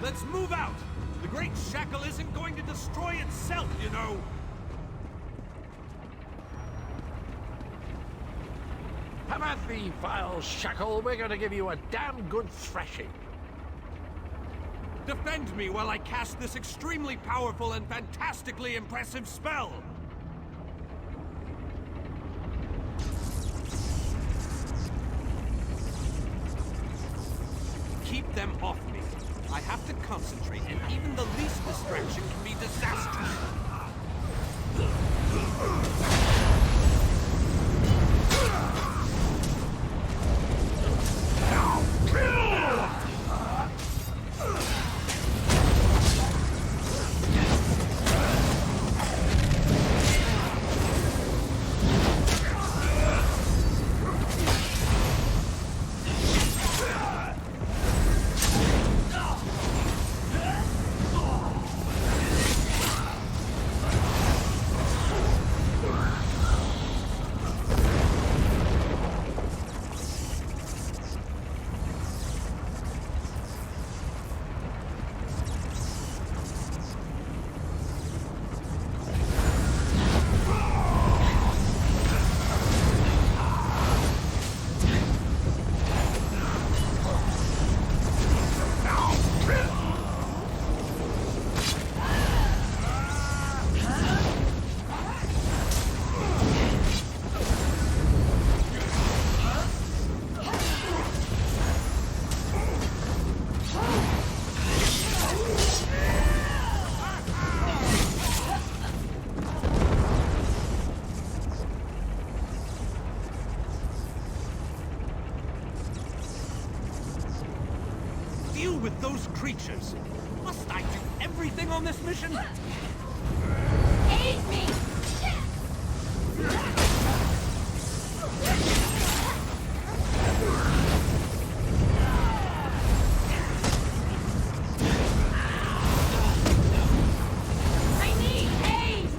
[SPEAKER 9] Let's move out! The Great Shackle isn't going to destroy itself, you know!
[SPEAKER 14] Have at thee, vile shackle. We're gonna give you a damn good thrashing.
[SPEAKER 9] Defend me while I cast this extremely powerful and fantastically impressive spell! Keep them off me. I have to concentrate, and even the least distraction can be disastrous. Deal with those creatures. Must I do everything on this mission?
[SPEAKER 15] Aid me! I need aid!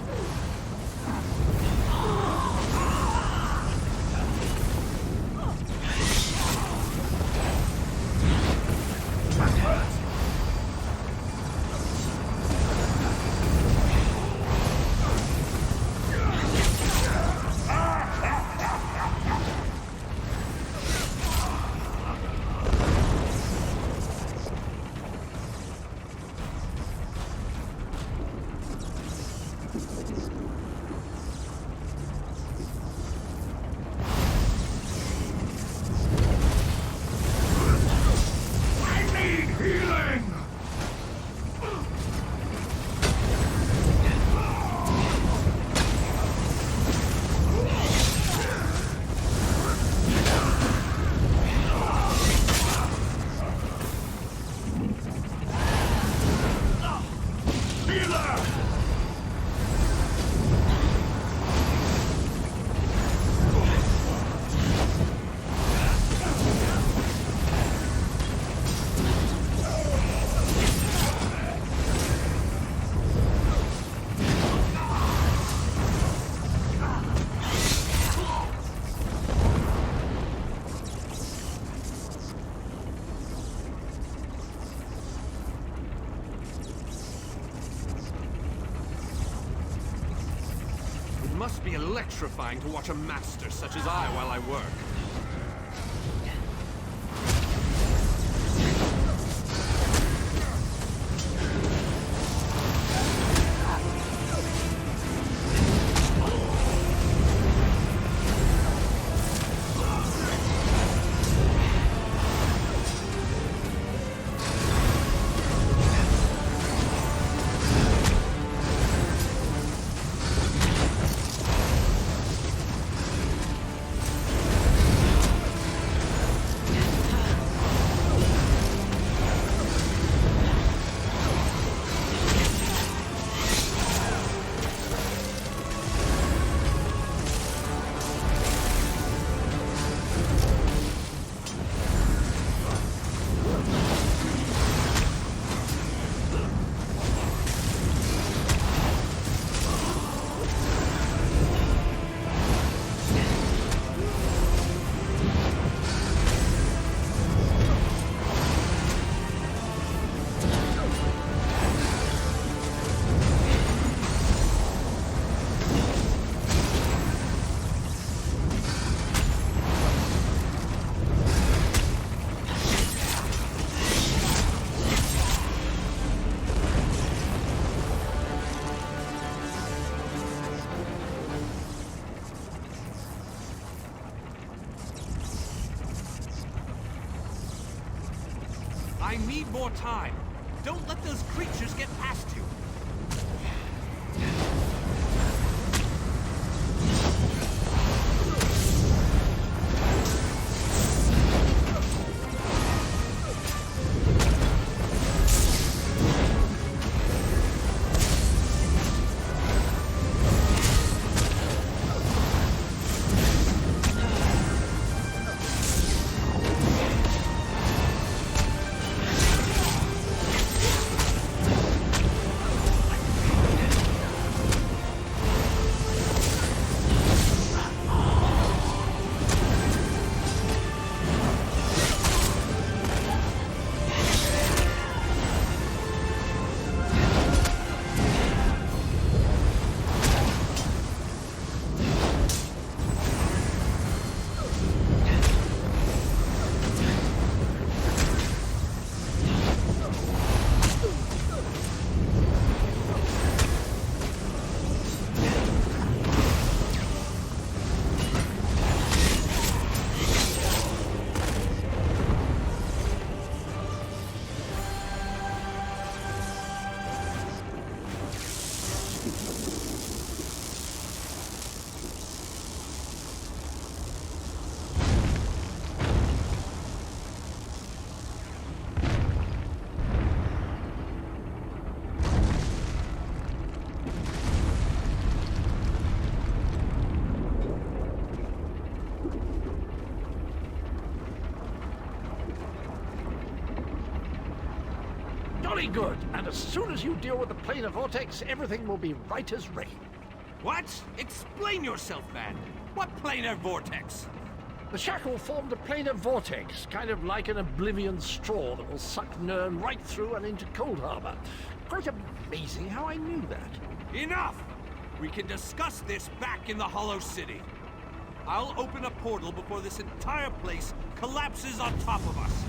[SPEAKER 9] It must be electrifying to watch a master such as I while I work. need more time. Don't let those creatures get past you.
[SPEAKER 14] Jolly good. And as soon as you deal with the planar vortex, everything will be right as rain.
[SPEAKER 9] What? Explain yourself, man. What planar vortex?
[SPEAKER 14] The shackle formed a planar vortex, kind of like an oblivion straw that will suck Nirn right through and into Cold Harbor. Quite amazing how I knew that.
[SPEAKER 9] Enough! We can discuss this back in the Hollow City. I'll open a portal before this entire place collapses on top of us.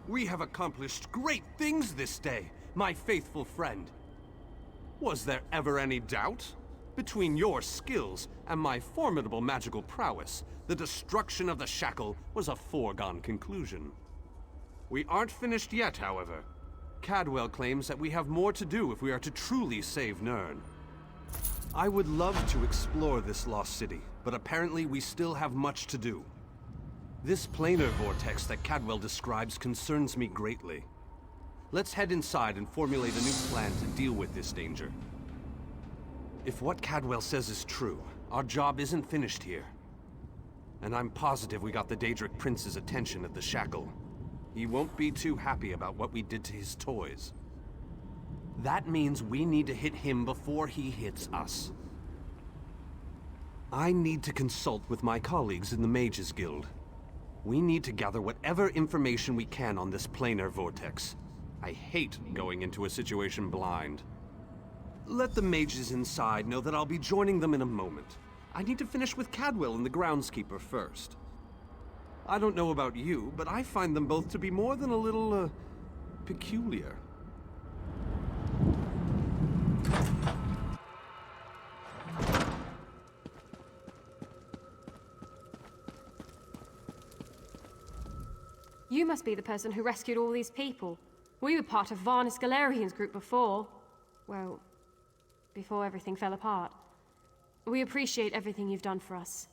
[SPEAKER 9] We have accomplished great things this day, my faithful friend. Was there ever any doubt? Between your skills and my formidable magical prowess, the destruction of the shackle was a foregone conclusion. We aren't finished yet, however. Cadwell claims that we have more to do if we are to truly save Nirn. I would love to explore this lost city, but apparently we still have much to do. This planar vortex that Cadwell describes concerns me greatly. Let's head inside and formulate a new plan to deal with this danger. If what Cadwell says is true, our job isn't finished here. And I'm positive we got the Daedric Prince's attention at the shackle. He won't be too happy about what we did to his toys. That means we need to hit him before he hits us. I need to consult with my colleagues in the Mages Guild. We need to gather whatever information we can on this planar vortex. I hate going into a situation blind. Let the mages inside know that I'll be joining them in a moment. I need to finish with Cadwell and the groundskeeper first. I don't know about you, but I find them both to be more than a little, peculiar.
[SPEAKER 16] You must be the person who rescued all these people. We were part of Varnus Galerian's group before. Well, before everything fell apart. We appreciate everything you've done for us.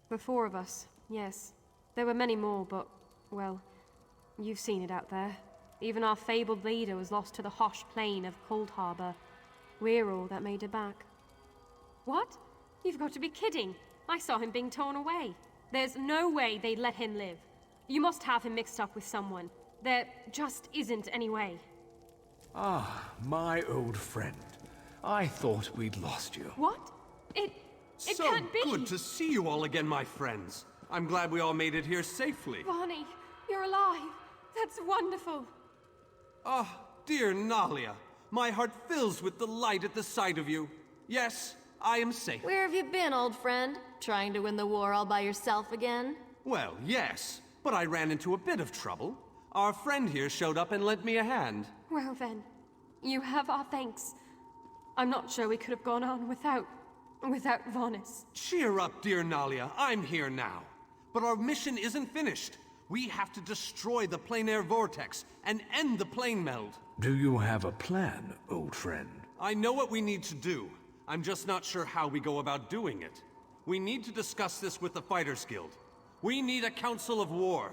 [SPEAKER 16] The four of us, yes. There were many more, but, well, you've seen it out there. Even our fabled leader was lost to the harsh plain of Cold Harbor. We're all that made it back. What? You've got to be kidding. I saw him being torn away. There's no way they'd let him live. You must have him mixed up with someone. There just isn't any way.
[SPEAKER 17] Ah, my old friend.
[SPEAKER 14] I thought we'd lost you.
[SPEAKER 16] What? It
[SPEAKER 9] So
[SPEAKER 16] can't be!
[SPEAKER 9] good to see you all again, my friends. I'm glad we all made it here safely.
[SPEAKER 16] Varney, you're alive. That's wonderful.
[SPEAKER 9] Ah, dear Nalia, my heart fills with delight at the sight of you. Yes, I am safe.
[SPEAKER 17] Where have you been, old friend? Trying to win the war all by yourself again?
[SPEAKER 9] Well, yes, but I ran into a bit of trouble. Our friend here showed up and lent me a hand.
[SPEAKER 16] Well then, you have our thanks. I'm not sure we could have gone on without Varnis.
[SPEAKER 9] Cheer up, dear Nalia. I'm here now. But our mission isn't finished. We have to destroy the plein air vortex and end the plane meld.
[SPEAKER 14] Do you have a plan, old friend?
[SPEAKER 9] I know what we need to do. I'm just not sure how we go about doing it. We need to discuss this with the Fighters Guild. We need a council of war.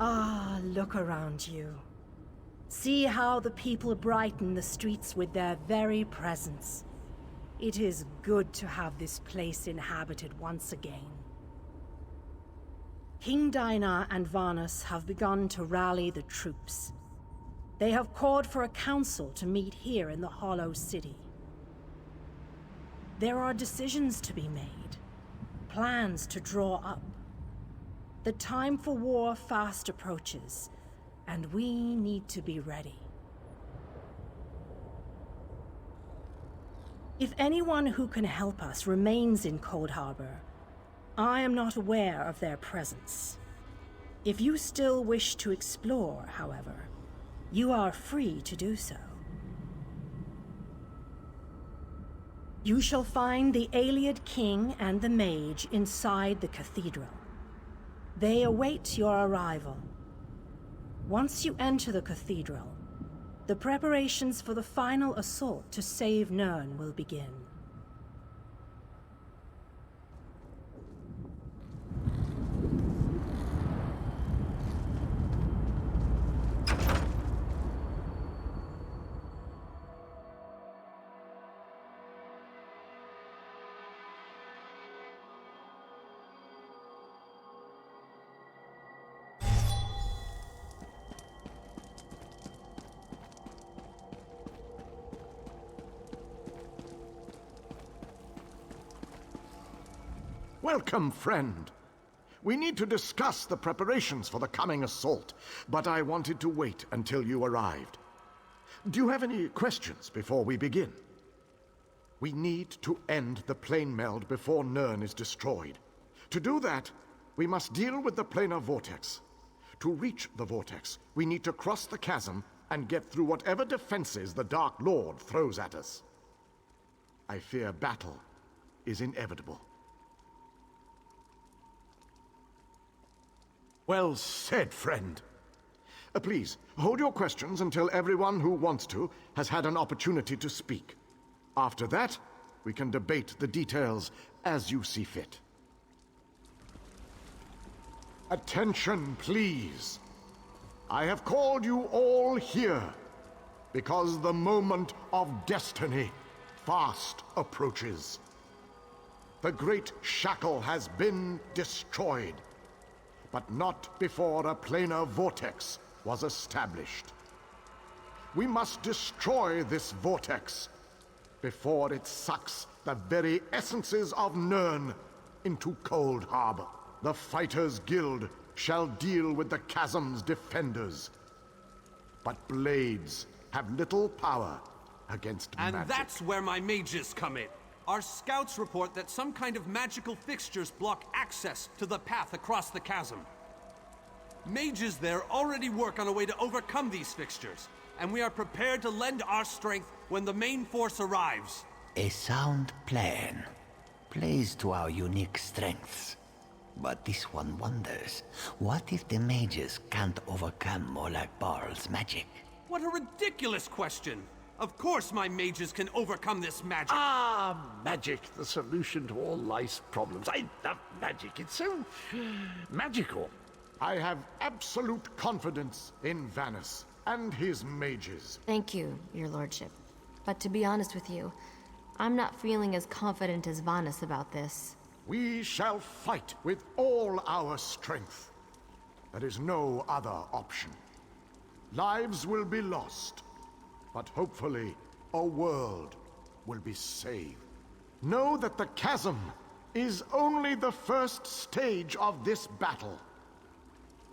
[SPEAKER 18] Ah, look around you. See how the people brighten the streets with their very presence. It is good to have this place inhabited once again. King Dinar and Varnus have begun to rally the troops. They have called for a council to meet here in the Hollow City. There are decisions to be made, plans to draw up. The time for war fast approaches, and we need to be ready. If anyone who can help us remains in Cold Harbor, I am not aware of their presence. If you still wish to explore, however, you are free to do so. You shall find the Ayleid King and the Mage inside the cathedral. They await your arrival. Once you enter the cathedral, the preparations for the final assault to save Nirn will begin.
[SPEAKER 11] Welcome, friend. We need to discuss the preparations for the coming assault, but I wanted to wait until you arrived. Do you have any questions before we begin? We need to end the plane meld before Nirn is destroyed. To do that, we must deal with the planar vortex. To reach the vortex, we need to cross the chasm and get through whatever defenses the Dark Lord throws at us. I fear battle is inevitable. Well said, friend. Please, hold your questions until everyone who wants to has had an opportunity to speak. After that, we can debate the details as you see fit. Attention, please. I have called you all here because the moment of destiny fast approaches. The great shackle has been destroyed, but not before a planar vortex was established. We must destroy this vortex before it sucks the very essences of Nirn into Cold Harbor. The Fighters Guild shall deal with the chasm's defenders, but blades have little power against magic.
[SPEAKER 9] And that's where my mages come in. Our scouts report that some kind of magical fixtures block access to the path across the chasm. Mages there already work on a way to overcome these fixtures, and we are prepared to lend our strength when the main force arrives.
[SPEAKER 19] A sound plan. Plays to our unique strengths. But this one wonders, what if the mages can't overcome Molag Bal's magic?
[SPEAKER 9] What a ridiculous question! Of course my mages can overcome this magic!
[SPEAKER 14] Ah, magic, the solution to all life's problems. I love magic, it's so magical.
[SPEAKER 11] I have absolute confidence in Vanus and his mages.
[SPEAKER 17] Thank you, your lordship. But to be honest with you, I'm not feeling as confident as Vanus about this.
[SPEAKER 11] We shall fight with all our strength. There is no other option. Lives will be lost, but hopefully a world will be saved. Know that the chasm is only the first stage of this battle.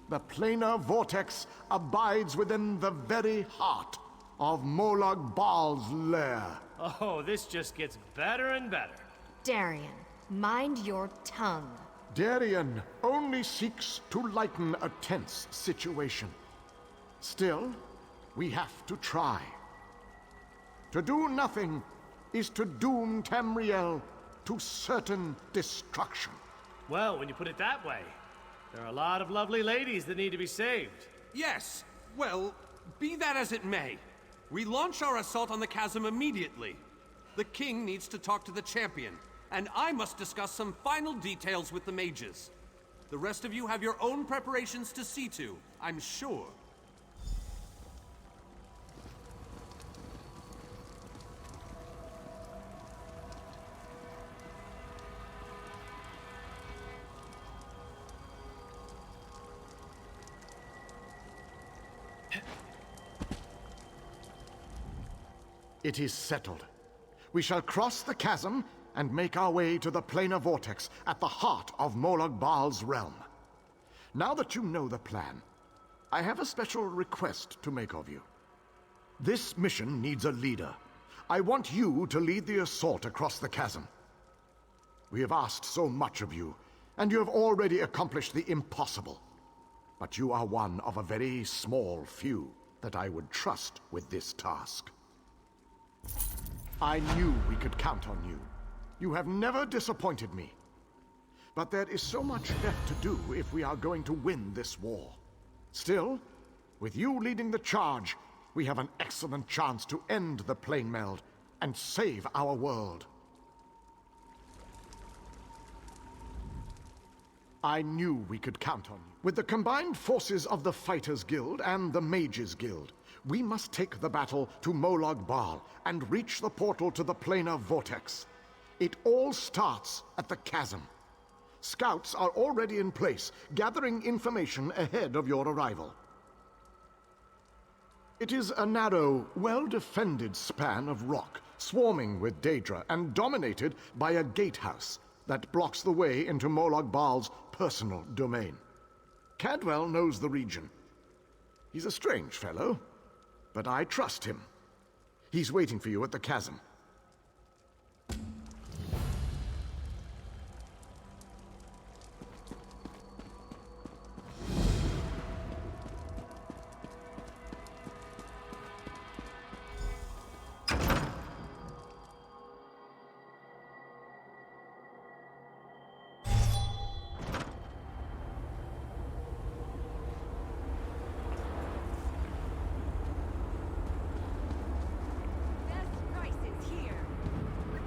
[SPEAKER 11] The planar vortex abides within the very heart of Molag Bal's lair.
[SPEAKER 20] Oh, this just gets better and better.
[SPEAKER 17] Darian, mind your tongue.
[SPEAKER 11] Darian only seeks to lighten a tense situation. Still, we have to try. To do nothing is to doom Tamriel to certain destruction.
[SPEAKER 20] Well, when you put it that way, there are a lot of lovely ladies that need to be saved.
[SPEAKER 9] Yes, well, be that as it may. We launch our assault on the chasm immediately. The king needs to talk to the champion, and I must discuss some final details with the mages. The rest of you have your own preparations to see to, I'm sure.
[SPEAKER 11] It is settled. We shall cross the chasm and make our way to the planar vortex at the heart of Molag Bal's realm. Now that you know the plan, I have a special request to make of you. This mission needs a leader. I want you to lead the assault across the chasm. We have asked so much of you, and you have already accomplished the impossible. But you are one of a very small few that I would trust with this task. I knew we could count on you. You have never disappointed me. But there is so much left to do if we are going to win this war. Still, with you leading the charge, we have an excellent chance to end the plane meld and save our world. I knew we could count on you. With the combined forces of the Fighters Guild and the Mages Guild, we must take the battle to Molag Bal and reach the portal to the planar vortex. It all starts at the chasm. Scouts are already in place, gathering information ahead of your arrival. It is a narrow, well-defended span of rock, swarming with Daedra and dominated by a gatehouse that blocks the way into Molag Bal's personal domain. Cadwell knows the region. He's a strange fellow, but I trust him. He's waiting for you at the chasm.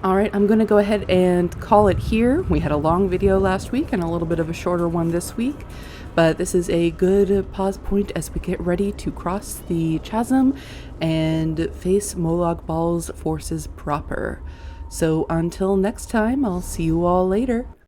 [SPEAKER 1] Alright, I'm going to go ahead and call it here. We had a long video last week and a little bit of a shorter one this week, but this is a good pause point as we get ready to cross the chasm and face Molag Bal's forces proper. So until next time, I'll see you all later.